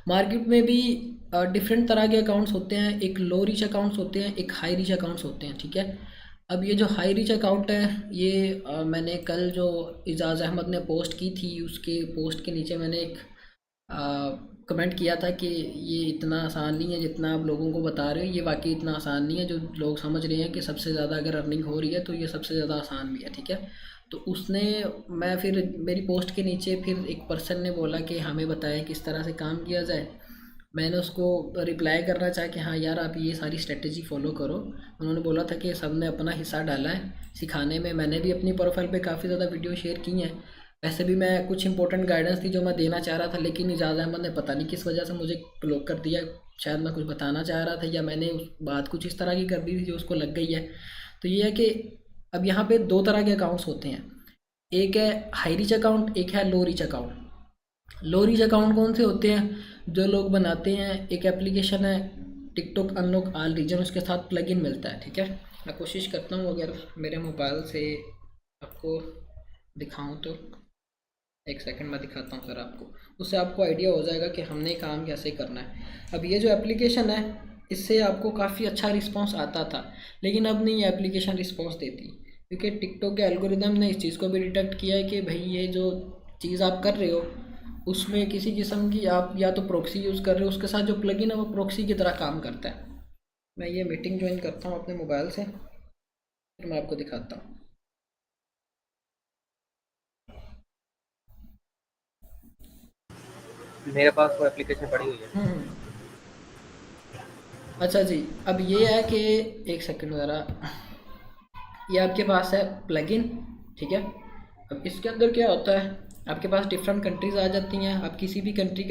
मार्केट में भी डिफरेंट तरह के अकाउंट्स होते हैं, एक लो रिच अकाउंट्स होते हैं, एक हाई रिच अकाउंट्स होते हैं, ठीक है। अब ये जो हाई रिच अकाउंट है ये मैंने कल जो इजाज़ अहमद ने पोस्ट की थी उसके पोस्ट के नीचे मैंने एक कमेंट किया था कि ये इतना आसान नहीं है जितना आप लोगों को बता रहे हो। ये वाकई इतना आसान नहीं है जो लोग समझ रहे हैं कि सबसे ज़्यादा अगर अर्निंग हो रही है तो ये सबसे ज़्यादा आसान भी है, ठीक है। तो उसने, मैं फिर मेरी पोस्ट के नीचे फिर एक पर्सन ने बोला कि हमें बताएं किस तरह से काम किया जाए। मैंने उसको रिप्लाई करना चाहा कि हाँ यार आप ये सारी स्ट्रेटजी फॉलो करो। उन्होंने बोला था कि सब ने अपना हिस्सा डाला है सिखाने में। मैंने भी अपनी प्रोफाइल पे काफ़ी ज़्यादा वीडियो शेयर की हैं। वैसे भी मैं कुछ इंपॉर्टेंट गाइडेंस थी जो मैं देना चाह रहा था, लेकिन इजाज़ अहमद ने पता नहीं किस वजह से मुझे ब्लॉक कर दिया। शायद मैं कुछ बताना चाह रहा था या मैंने उस बात कुछ इस तरह की कर दी थी जो उसको लग गई है। तो ये है कि अब यहाँ पे 2 तरह के अकाउंट्स होते हैं। एक है हाई रीच अकाउंट, एक है लो रीच अकाउंट। लो रीच अकाउंट कौन से होते हैं? जो लोग बनाते हैं, एक एप्लीकेशन है टिकटॉक अनलॉक ऑल रीजन, उसके साथ प्लगइन मिलता है, ठीक है। मैं कोशिश करता हूँ अगर मेरे मोबाइल से आपको दिखाऊँ तो, एक सेकंड में दिखाता हूँ सर आपको, उससे आपको आइडिया हो जाएगा कि हमने काम कैसे करना है। अब ये जो एप्लीकेशन है, इससे आपको काफ़ी अच्छा रिस्पांस आता था, लेकिन अब नहीं ये एप्लीकेशन रिस्पांस देती, क्योंकि टिकटॉक के एल्गोरिदम ने इस चीज़ को भी डिटेक्ट किया है कि भाई ये जो चीज़ आप कर रहे हो उसमें किसी किस्म की आप या तो प्रॉक्सी यूज़ कर रहे हो, उसके साथ जो प्लगइन है वो प्रॉक्सी की तरह काम करता है। मैं ये मीटिंग ज्वाइन करता हूँ अपने मोबाइल से, फिर मैं आपको दिखाता हूँ। मेरे पास वो एप्लीकेशन पड़ी हुई है। अच्छा जी, अब ये है कि एक सेकंड ज़रा, ये आपके पास है प्लगइन, ठीक है। अब इसके अंदर क्या होता है, आपके पास डिफरेंट कंट्रीज़ आ जाती हैं, आप किसी भी कंट्री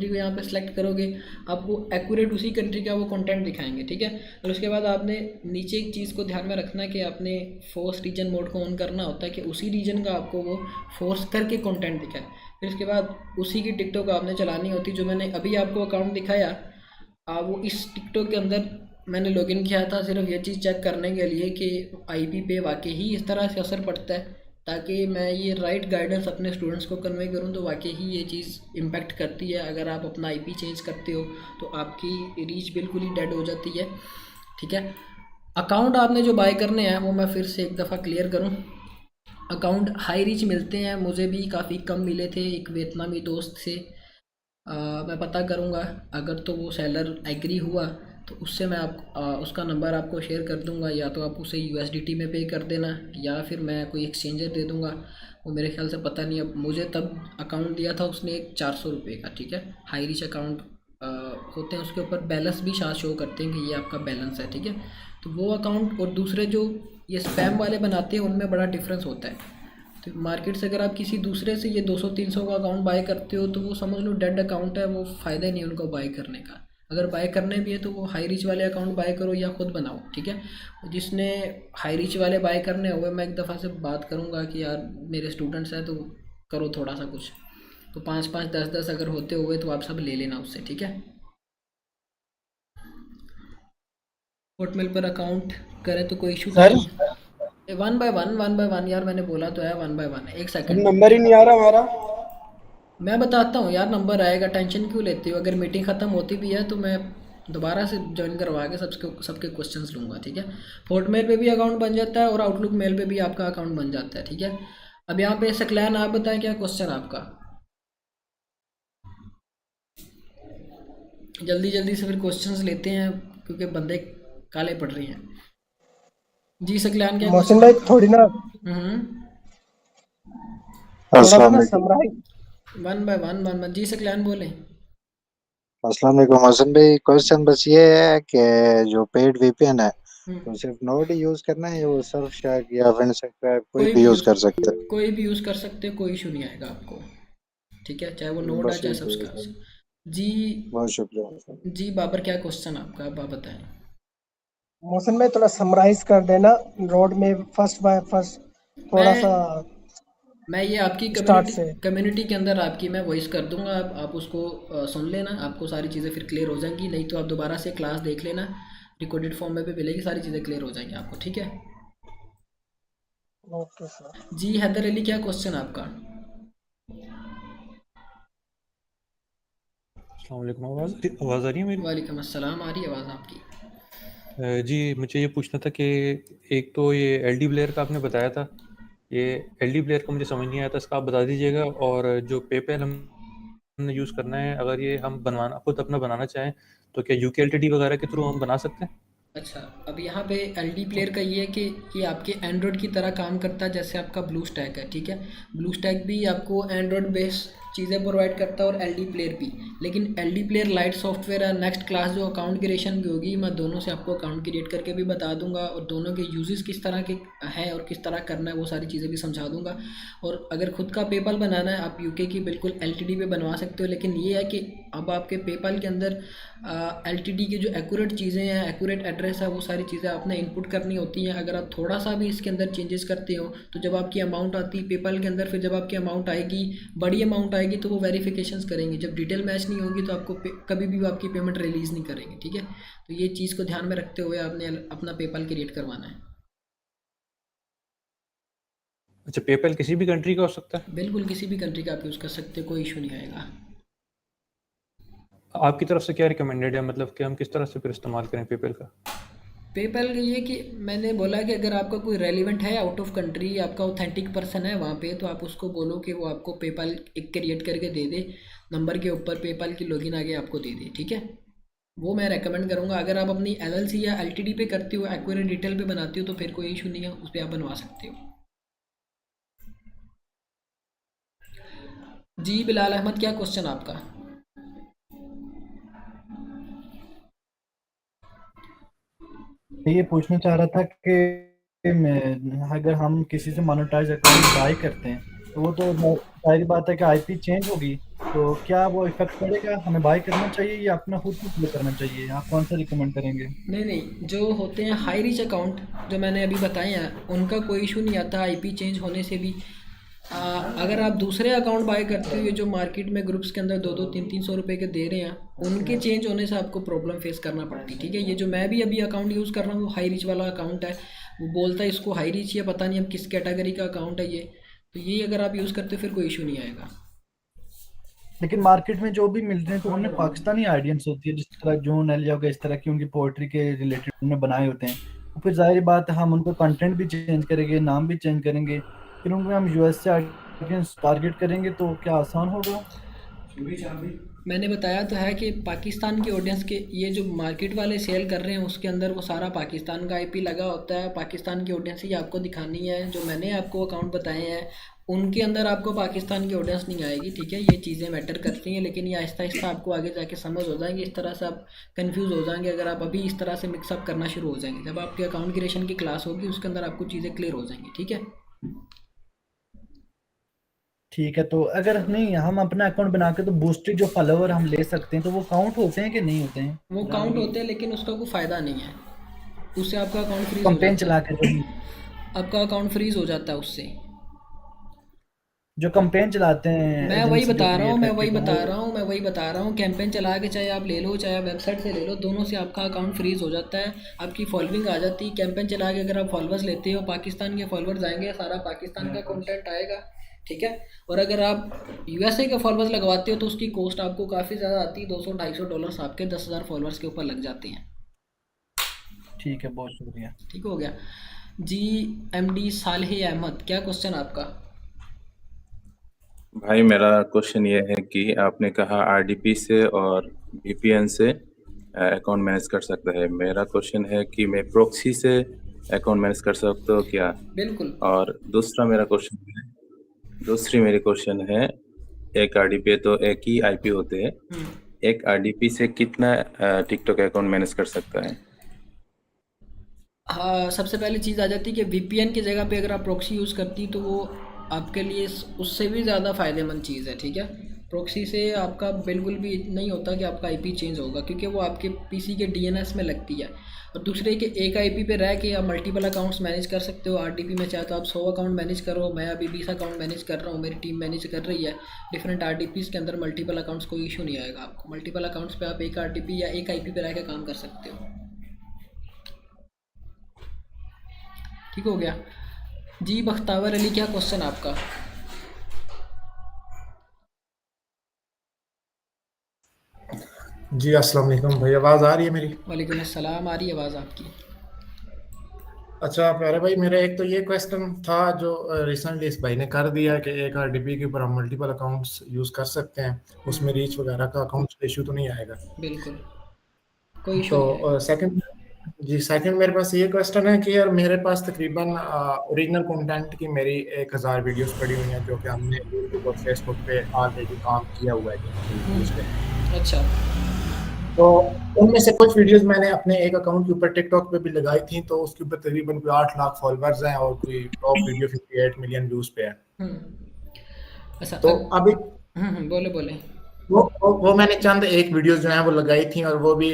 को यहाँ पे सिलेक्ट करोगे, आपको एक्यूरेट उसी कंट्री का वो कंटेंट दिखाएंगे, ठीक है। और उसके बाद आपने नीचे एक चीज़ को ध्यान में रखना है कि आपने फोर्स रीजन मोड को ऑन करना होता है कि उसी रीजन का आपको वो फोर्स करके कंटेंट दिखाए। फिर उसके बाद उसी की टिकटॉक आपने चलानी होती, जो मैंने अभी आपको अकाउंट दिखाया, वो इस टिकटॉक के अंदर मैंने लॉगिन किया था सिर्फ ये चीज़ चेक करने के लिए कि आईपी पे वाकई ही इस तरह से असर पड़ता है, ताकि मैं ये राइट गाइडेंस अपने स्टूडेंट्स को कन्वे करूँ, तो वाकई ही ये चीज़ इम्पैक्ट करती है। अगर आप अपना आईपी चेंज करते हो तो आपकी रीच बिल्कुल ही डेड हो जाती है, ठीक है। अकाउंट आपने जो बाय करने हैं वो मैं फिर से एक दफ़ा क्लियर करूँ, अकाउंट हाई रीच मिलते हैं, मुझे भी काफ़ी कम मिले थे एक वियतनामी दोस्त से। मैं पता करूँगा, अगर तो वो सेलर एग्री हुआ तो उससे मैं उसका नंबर आपको शेयर कर दूँगा, या तो आप उसे USDT में पे कर देना, या फिर मैं कोई एक्सचेंजर दे दूँगा। वो मेरे ख्याल से पता नहीं, अब मुझे तब अकाउंट दिया था उसने एक 400 रुपये का, ठीक है। हाई रीच अकाउंट होते हैं, उसके ऊपर बैलेंस भी साथ शो करते हैं कि ये आपका बैलेंस है, ठीक है। तो वो अकाउंट और दूसरे जो ये स्पैम वाले बनाते हैं उनमें बड़ा डिफरेंस होता है। तो मार्केट से अगर आप किसी दूसरे से ये 200-300 का अकाउंट बाय करते हो तो वो समझ लो डेड अकाउंट है, वो फ़ायदा नहीं है उनको बाय करने का। अगर बाय करने भी है तो वो हाई रीच वाले अकाउंट बाय करो या खुद बनाओ, ठीक है। जिसने हाई रीच वाले बाय करने हुए, मैं एक दफ़ा से बात करूँगा कि यार मेरे स्टूडेंट्स हैं तो करो थोड़ा सा कुछ, तो 5-5 10-10 अगर होते हुए तो आप सब ले लेना उससे, ठीक है। हॉटमेल पर अकाउंट करें तो कोई इशू तो सर नहीं। वन बाय वन यार, मैंने बोला तो है 1 by 1। एक सेकंड नंबर ही नहीं आ रहा हमारा। मैं बताता हूँ यार, नंबर आएगा, टेंशन क्यों लेते हो। अगर मीटिंग ख़त्म होती भी है तो मैं दोबारा से ज्वाइन करवा के सबके क्वेश्चंस लूँगा, ठीक है। हॉटमेल पे भी अकाउंट बन जाता है और आउटलुक मेल पे भी आपका अकाउंट बन जाता है, ठीक है। अब यहाँ पे सकलैन, आप बताएं क्या क्वेश्चन आपका, जल्दी जल्दी से फिर क्वेश्चंस लेते हैं क्योंकि बंदे काले पड़ रहे हैं। जी सकलैन, क्या मोहसिन क्वेश्चन भाई आपका? थोड़ी ना थोड़ा सा अस्सलाम ना वालेकुम। समराइज। 1 by 1 जी सकलैन बोले। अस्सलाम वालेकुम मोहसिन भाई, क्वेश्चन बस ये है कि जो पेड वीपीएन है तो हम्म, सिर्फ नोड ही यूज करना है, वो सर्फशैक या विंडसरफैक कोई कोई भी भी यूज यूज़ कर सकते हैं? कोई भी यूज़ कर सकते हो, कोई इशू नहीं आएगा आपको, ठीक है, चाहे वो नोड है बस चाहे ये सब्सक्राइब। जी बहुत शुक्रिया। जी बाबर, क्या क्वेश्चन आपका, आप बताएं। मोहसिन भाई थोड़ा समराइज कर देना रोड में फर्स्ट बाय फर्स्ट, थोड़ा सा मैं ये आपकी स्टार्ट कम्युनिटी से। कम्युनिटी के अंदर आपकी मैं वॉइस कर दूंगा, आप उसको सुन लेना, आपको सारी चीज़ें फिर क्लियर हो जाएंगी। नहीं तो आप दोबारा से क्लास देख लेना, रिकॉर्डेड फॉर्म में भी मिलेगी, सारी चीज़ें क्लियर हो जाएंगी आपको, ठीक है। Okay sir. जी हैदर अली, क्या क्वेश्चन आपका? अस्सलाम वालेकुम। आवाज़ आ रही है मेरी? वालेकुम अस्सलाम, आ रही है आवाज़ आपकी। जी मुझे ये पूछना था कि एक तो ये एलडी प्लेयर का आपने बताया था, ये एलडी प्लेयर का मुझे समझ नहीं आया था, इसका आप बता दीजिएगा। और जो पेपैल हमने यूज़ करना है, अगर ये हम बनवाना खुद अपना बनाना चाहें तो क्या यूकेएलटीडी वगैरह के थ्रू हम बना सकते हैं? अच्छा, अब यहाँ पे एलडी प्लेयर का ये है कि ये आपके एंड्रॉयड की तरह काम करता है, जैसे आपका ब्लू स्टैक है, ठीक है। ब्लू स्टैक भी आपको एंड्रॉयड बेस चीज़ें प्रोवाइड करता है और एल डी प्लेयर भी। लेकिन L D player light software है। नेक्स्ट क्लास जो अकाउंट क्रिएशन की होगी, मैं दोनों से आपको अकाउंट क्रिएट करके भी बता दूंगा और दोनों के यूजेस किस तरह के हैं और किस तरह करना है वो सारी चीज़ें भी समझा दूंगा। और अगर खुद का पेपल बनाना है आप यूके की बिल्कुल एलटीडी पे बनवा सकते हो। लेकिन ये है कि अब आपके पेपल के अंदर एलटीडी की जो एक्यूरेट चीज़ें हैं, एक्यूरेट एड्रेस है, वो सारी चीज़ें आपने इनपुट करनी होती हैं। अगर आप थोड़ा सा भी इसके अंदर चेंजेस करते हो तो जब आपकी अमाउंट आती है पेपल के अंदर, फिर जब आपकी अमाउंट आएगी, बड़ी अमाउंट आएगी, तो वो वेरिफिकेशंस करेंगे। जब डिटेल मैच नहीं होगी तो आपको कभी भी आपकी पेमेंट रिलीज़ नहीं करेंगे, ठीक है। तो ये चीज़ को ध्यान में रखते हुए आपने अपना पेपल क्रिएट करवाना है। अच्छा, पेपैल किसी भी कंट्री का हो सकता है? बिल्कुल किसी भी कंट्री का आप यूज़ कर सकते हो, कोई इशू नहीं आएगा। आपकी तरफ से क्या रिकमेंडेड है, मतलब कि हम किस तरह से फिर इस्तेमाल करें पेपैल का? पेपैल ये कि मैंने बोला कि अगर आपका कोई रेलिवेंट है आउट ऑफ कंट्री, आपका ऑथेंटिक पर्सन है वहाँ पे, तो आप उसको बोलो कि वो आपको पेपैल एक क्रिएट करके दे दे, नंबर के ऊपर पेपैल की लॉगिन आगे आपको दे दे, ठीक है। वो मैं रेकमेंड करूँगा। अगर आप अपनी एलएलसी या एलटीडी पे करते हो, एक्यूरेट डिटेल पे बनाते हो, तो फिर कोई इशू नहीं है, उस पर आप बनवा सकते हो। जी बिलाल अहमद, क्या क्वेश्चन आपका? ये पूछना चाह रहा था कि अगर हम किसी से मोनेटाइज अकाउंट बाय करते हैं तो वो तो सारी बात है कि आईपी चेंज होगी, तो क्या वो इफेक्ट पड़ेगा? हमें बाय करना चाहिए या अपना खुद को प्ले करना चाहिए? आप कौन सा रिकमेंड करेंगे? नहीं, जो होते हैं हाई रिच अकाउंट जो मैंने अभी बताए हैं, उनका कोई इशू नहीं आता आईपी चेंज होने से भी। अगर आप दूसरे अकाउंट बाय करते हो, ये जो मार्केट में ग्रुप्स के अंदर 2-2, 300 रुपये के दे रहे हैं, उनके चेंज होने से आपको प्रॉब्लम फेस करना पड़ती है, ठीक है। ये जो मैं भी अभी अकाउंट यूज़ कर रहा हूँ वो हाई रिच वाला अकाउंट है। वो बोलता है इसको हाई रिच, या पता नहीं अब किस कैटेगरी का अकाउंट है ये। तो ये अगर आप यूज़ करते हो फिर कोई इशू नहीं आएगा। लेकिन मार्केट में जो भी मिलते हैं तो उनमें पाकिस्तानी आइडियंस होती है, जिस तरह जून एलिया इस तरह की उनकी पोइट्री के रिलेटेड उन्होंने बनाए होते हैं। तो फिर जाहिर बात है हम उनको कंटेंट भी चेंज करेंगे, नाम भी चेंज करेंगे, फिर उनको हम यूएस से ऑडियंस टारगेट करेंगे, तो क्या आसान होगा? मैंने बताया तो है कि पाकिस्तान की ऑडियंस के ये जो मार्केट वाले सेल कर रहे हैं उसके अंदर वो सारा पाकिस्तान का आईपी लगा होता है। पाकिस्तान की ऑडियंस ही आपको दिखानी है। जो मैंने आपको अकाउंट बताए हैं उनके अंदर आपको पाकिस्तान की ऑडियंस नहीं आएगी, ठीक है। ये चीज़ें मैटर करती हैं, लेकिन ये आहिस्ता आहिस्ता आपको आगे जाके समझ हो जाएंगे। इस तरह से आप कंफ्यूज हो जाएंगे अगर आप अभी इस तरह से मिक्सअप करना शुरू हो जाएंगे। जब आपके अकाउंट क्रिएशन की क्लास होगी उसके अंदर आपको चीज़ें क्लियर हो जाएंगी, ठीक है। ठीक है, तो अगर नहीं हम अपना अकाउंट बना के तो बूस्टेड जो फॉलोवर हम ले सकते हैं तो वो काउंट होते हैं कि नहीं होते हैं? वो काउंट होते हैं, लेकिन उसका कोई फ़ायदा नहीं है। उससे आपका अकाउंट फ्रीज हो कंपेन जाता चला है। के आपका अकाउंट फ्रीज हो जाता है उससे। जो कंपेन चलाते हैं मैं वही एजेंसी जो बता रहा हूँ क्रिएट मैं वही करती है बता वो रहा हूँ मैं वही बता रहा हूँ कैंपेन चला के चाहे आप ले लो चाहे आप वेबसाइट से ले लो, दोनों से आपका अकाउंट फ्रीज हो जाता है, आपकी फॉलोइंग आ जाती है। कैंपेन चला के अगर आप फॉलोअर्स लेते हो, पाकिस्तान के फॉलोअर्स आएंगे, सारा पाकिस्तान का कंटेंट आएगा, ठीक है। और अगर आप यूएसए के फॉलोअर्स लगवाते हो तो उसकी कॉस्ट आपको काफ़ी ज़्यादा आती है, $200-250 आपके 10,000 फॉलोअर्स के ऊपर लग जाते हैं। ठीक है, बहुत शुक्रिया। ठीक हो गया जी। एमडी सालेह अहमद, क्या क्वेश्चन आपका? भाई मेरा क्वेश्चन ये है कि आपने कहा आरडीपी से और वीपीएन से अकाउंट मैनेज कर सकता है। मेरा क्वेश्चन है कि मैं प्रॉक्सी से अकाउंट मैनेज कर सकता हूँ क्या? बिल्कुल। और दूसरी मेरी क्वेश्चन है, एक आरडीपी तो एक ही आईपी होते हैं, एक आरडीपी से कितना टिकटॉक अकाउंट मैनेज कर सकता है? हाँ, सबसे पहली चीज़ आ जाती है कि वीपीएन की जगह पे अगर आप प्रॉक्सी यूज़ करती तो वो आपके लिए उससे भी ज़्यादा फ़ायदेमंद चीज़ है, ठीक है। प्रॉक्सी से आपका बिल्कुल भी नहीं होता कि आपका आईपी चेंज होगा, क्योंकि वो आपके पीसी के डीएनएस में लगती है। और दूसरे कि एक आईपी पे रह के आप मल्टीपल अकाउंट्स मैनेज कर सकते हो। आरडीपी में चाहे तो आप 100 अकाउंट मैनेज करो, मैं अभी 20 अकाउंट मैनेज कर रहा हूँ, मेरी टीम मैनेज कर रही है डिफरेंट आरडीपीज़ के अंदर मल्टीपल अकाउंट्स, कोई इशू नहीं आएगा आपको। मल्टीपल अकाउंट्स पे आप एक आरडीपी या एक आईपी पे रह के काम कर सकते हो। ठीक हो गया जी। बख्तावर अली, क्या क्वेश्चन आपका? जी अस्सलाम वालेकुम भाई, आवाज़ आ रही है मेरी? वालेकुम अस्सलाम, आ रही है आवाज़ आपकी। अच्छा प्यारे भाई, मेरा एक तो ये क्वेश्चन था जो रिसेंटली इस भाई ने कर दिया कि एक आरडीपी के ऊपर हम मल्टीपल अकाउंट्स यूज़ कर सकते हैं, उसमें रीच वगैरह का अकाउंट इशू तो नहीं आएगा? बिल्कुल कोई इशू नहीं तो आएगा। जी सेकंड मेरे पास ये क्वेश्चन है कि यार मेरे पास तकरीबन ओरिजिनल कंटेंट की मेरी 1000 वीडियोस पड़ी हुई हैं जो कि हमने यूट्यूब और फेसबुक पे ऑलरेडी काम किया हुआ है जिनकी वीडियोस पे। अच्छा तो उनमें से कुछ वीडियोस मैंने अपने एक अकाउंट के ऊपर टिकटॉक पे भी लगाई थी, तो उसके ऊपर तकरीबन कोई 8 लाख फॉलोअर्स हैं और कोई टॉप वीडियो 58 मिलियन व्यूज पे है। अच्छा तो अभी बोले बोले वो मैंने चंद एक वीडियोस जो हैं वो लगाई थी, और वो भी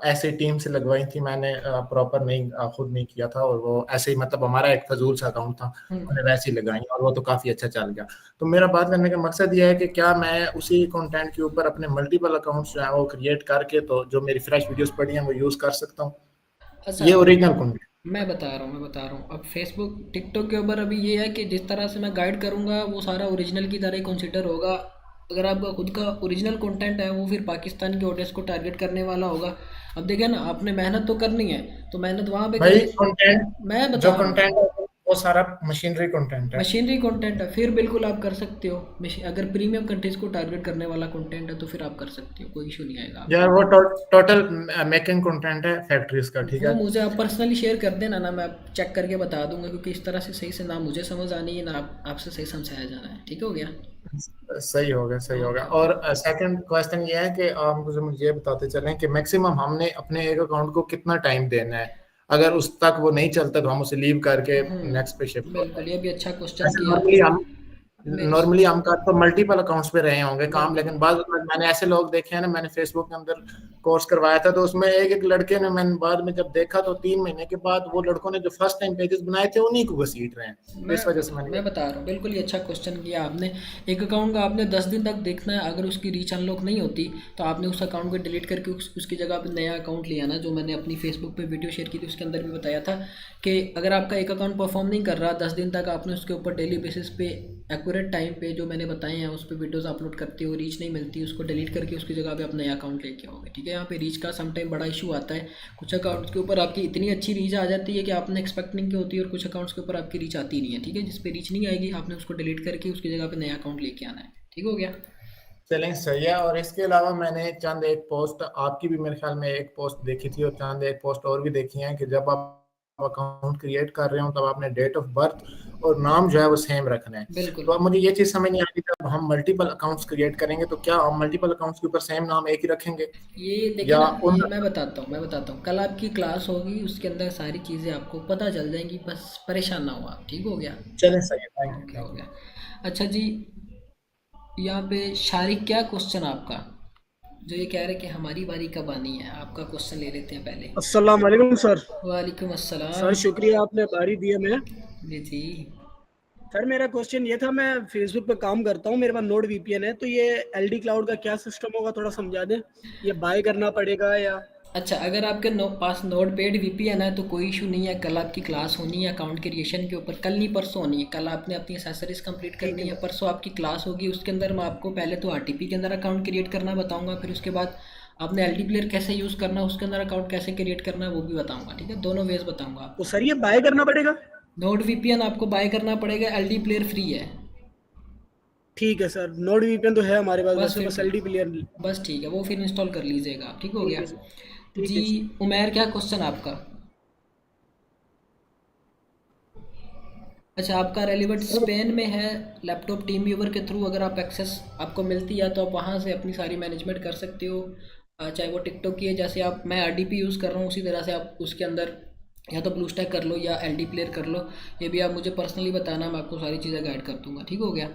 ऐसे टीम से लगवाई थी मैंने, प्रॉपर नहीं खुद नहीं किया था, और वो ऐसे ही मतलब हमारा एक फजूल सा अकाउंट था, मैंने वैसे ही लगाई और वो तो काफी अच्छा चल गया। तो मेरा बात करने का मकसद ये है कि क्या मैं उसी कंटेंट के ऊपर अपने मल्टीपल अकाउंट्स जो है वो क्रिएट करके, तो जो मेरी फ्रेश वीडियोस पड़ी हैं वो यूज कर सकता हूँ? अच्छा ये ओरिजिनल कंटेंट मैं बता रहा हूँ अब फेसबुक टिकटॉक के ऊपर अभी ये है कि जिस तरह से मैं गाइड करूँगा वो सारा ओरिजिनल की तरह ही कंसिडर होगा। अगर आपका खुद का ओरिजिनल कंटेंट है वो फिर पाकिस्तान के ऑडियंस को टारगेट करने वाला होगा। अब देखिए ना, आपने मेहनत तो करनी है, तो मेहनत वहाँ पे भाई करिए। कंटेंट मैं जो बता रहा हूँ कंटेंट है वो सारा मशीनरी कंटेंट है। मशीनरी कंटेंट है, फिर बिल्कुल आप कर सकते हो। अगर प्रीमियम कंट्रीज को टारगेट करने वाला कंटेंट है तो फिर आप कर सकते हो, कोई इशू नहीं आएगा आपको। यार वो टोटल मेकिंग कंटेंट है फैक्ट्रीज का, ठीक वो है। मुझे आप पर्सनली शेयर कर देना ना, मैं चेक करके बता दूंगा, क्योंकि इस तरह से सही से ना मुझे समझ आनी है ना आपसे सही समझाया जाना है। ठीक हो गया? सही हो गया, सही हो गया। और सेकंड क्वेश्चन ये है कि आप मुझे ये बताते चलें कि मैक्सिमम हमने अपने एक अकाउंट को कितना टाइम देना है, अगर उस तक वो नहीं चलता तो हम उसे लीव करके नेक्स्ट पे शिफ्ट होते बिल्कुल, ये भी अच्छा क्वेश्चन हैं। किया। नॉर्मली हम कर तो मल्टीपल अकाउंट्स पे रहे होंगे काम, बिल्कुल। लेकिन बाद में मैंने ऐसे लोग देखे हैं ना, मैंने फेसबुक के अंदर कोर्स करवाया था, तो उसमें एक लड़के ने, मैंने बाद में जब देखा तो 3 महीने के बाद वो लड़कों ने जो फर्स्ट टाइम पेजेस बनाए थे उन्हीं को घसीट रहे हैं। तो इस वजह से मैं बता रहा हूँ, बिल्कुल ये अच्छा क्वेश्चन किया आपने। एक अकाउंट का आपने 10 दिन तक देखना है, अगर उसकी रीच अनलॉक नहीं होती तो आपने उस अकाउंट को डिलीट करके उसकी जगह पे नया अकाउंट ले आना। जो मैंने अपनी फेसबुक पे वीडियो शेयर की थी उसके अंदर भी बताया था कि अगर आपका एक अकाउंट परफॉर्म नहीं कर रहा 10 दिन तक, आपने उसके ऊपर डेली बेसिस पे एक्यूरेट टाइम पे जो मैंने बताए हैं उस पर वीडियोस अपलोड करते हो, रीच नहीं मिलती, उसको डिलीट करके उसकी जगह पे अपना नया अकाउंट लेके आओगे। ठीक है, यहाँ पे रीच का सम टाइम बड़ा इशू आता है। कुछ अकाउंट्स के ऊपर आपकी इतनी अच्छी रीच आ जाती है कि आपने एक्सपेक्ट नहीं की होती है, और कुछ अकाउंट्स के ऊपर आपकी रीच आती नहीं है। ठीक है, जिस पे रीच नहीं आएगी आपने उसको डिलीट करके उसकी जगह पे नया अकाउंट लेके आना है। ठीक हो गया? चलें, सही है। और इसके अलावा मैंने चंद एक पोस्ट आपकी भी मेरे ख्याल में एक पोस्ट देखी थी, और चंद एक पोस्ट और भी देखी हैं कि जब आप अकाउंट क्रिएट कर रहे हो तब आपने डेट ऑफ बर्थ और नाम जो है वो सेम रखना है। बिल्कुल। तो अब मुझे ये चीज समझ नहीं आ रही, जब हम मल्टीपल अकाउंट्स क्रिएट करेंगे तो क्या हम मल्टीपल अकाउंट्स के ऊपर सेम नाम एक ही रखेंगे? ये देखिए या ना, ये मैं बताता हूँ कल आपकी क्लास होगी, उसके अंदर सारी चीज़ें आपको पता चल जाएंगी, बस परेशान ना हो आप। ठीक हो गया? चलें, सही है, थैंक यू। हो गया। अच्छा जी, यहाँ पे शारिक क्या क्वेश्चन आपका, जो ये कह रहे कि हमारी बारी कब आनी है? आपका क्वेश्चन ले लेते हैं पहले। अस्सलाम वालेकुम सर। वालेकुम अस्सलाम सर शुक्रिया, आपने बारी दी हमें। जी जी सर मेरा क्वेश्चन ये था, मैं फेसबुक पे काम करता हूँ, मेरे पास नोड वीपीएन है, तो ये एलडी क्लाउड का क्या सिस्टम होगा, थोड़ा समझा दें। ये बाय करना पड़ेगा या? अच्छा, अगर आपके पास नोड पेड वीपीएन है तो कोई इशू नहीं है। कल आपकी क्लास होनी है अकाउंट क्रिएशन के ऊपर, कल नहीं परसों होनी है। कल आपने अपनी एसेसरीज कंप्लीट करनी है, परसों आपकी क्लास होगी। उसके अंदर मैं आपको पहले तो आरटीपी के अंदर अकाउंट क्रिएट करना बताऊंगा, फिर उसके बाद आपने एलडी प्लेयर कैसे यूज़ करना है, उसके अंदर अकाउंट कैसे क्रिएट करना है वो भी बताऊंगा। ठीक है, दोनों वेज बताऊंगा आपको। तो सर ये बाय करना पड़ेगा? नोड वीपीएन आपको बाय करना पड़ेगा, एलडी प्लेयर फ्री है। ठीक है सर, नोड वीपीएन तो है हमारे पास, बस बस एलडी प्लेयर। बस ठीक है, वो फिर इंस्टॉल कर लीजिएगा आप। ठीक हो गया जी? उमैर क्या क्वेश्चन आपका? अच्छा, आपका रेलिवेंट स्पेन में है, लैपटॉप टीम व्यूवर के थ्रू अगर आप एक्सेस आपको मिलती है तो आप वहाँ से अपनी सारी मैनेजमेंट कर सकते हो, चाहे वो टिकटॉक की है, जैसे आप मैं आरडीपी यूज़ कर रहा हूँ उसी तरह से आप उसके अंदर या तो ब्लूस्टैक कर लो या एलडी प्लेयर कर लो। ये भी आप मुझे पर्सनली बताना, मैं आपको सारी चीज़ें गाइड कर दूंगा। ठीक हो गया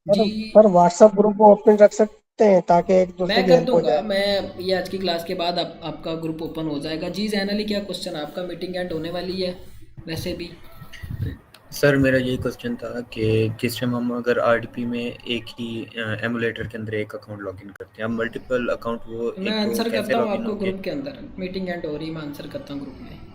जी? पर व्हाट्सएप ग्रुप को ओपन रख सकते हैं ताकि एक दूसरे मैं की कर हेल्प हो दूंगा, जाए। मैं ये आज की क्लास के बाद आपका ग्रुप ओपन हो जाएगा जी। जैनली क्या क्वेश्चन आपका? मीटिंग एंड होने वाली है वैसे भी। सर मेरा यही क्वेश्चन था कि किस टाइम हम अगर आरडीपी में एक ही एमुलेटर के अंदर एक अकाउंट लॉगिन करते हैं, हम मल्टीपल अकाउंट वो मैं एक आंसर कैसे करता हूँ लॉगिन आपको होंगे? ग्रुप के अंदर, मीटिंग एंड हो रही, मैं आंसर करता हूँ ग्रुप में।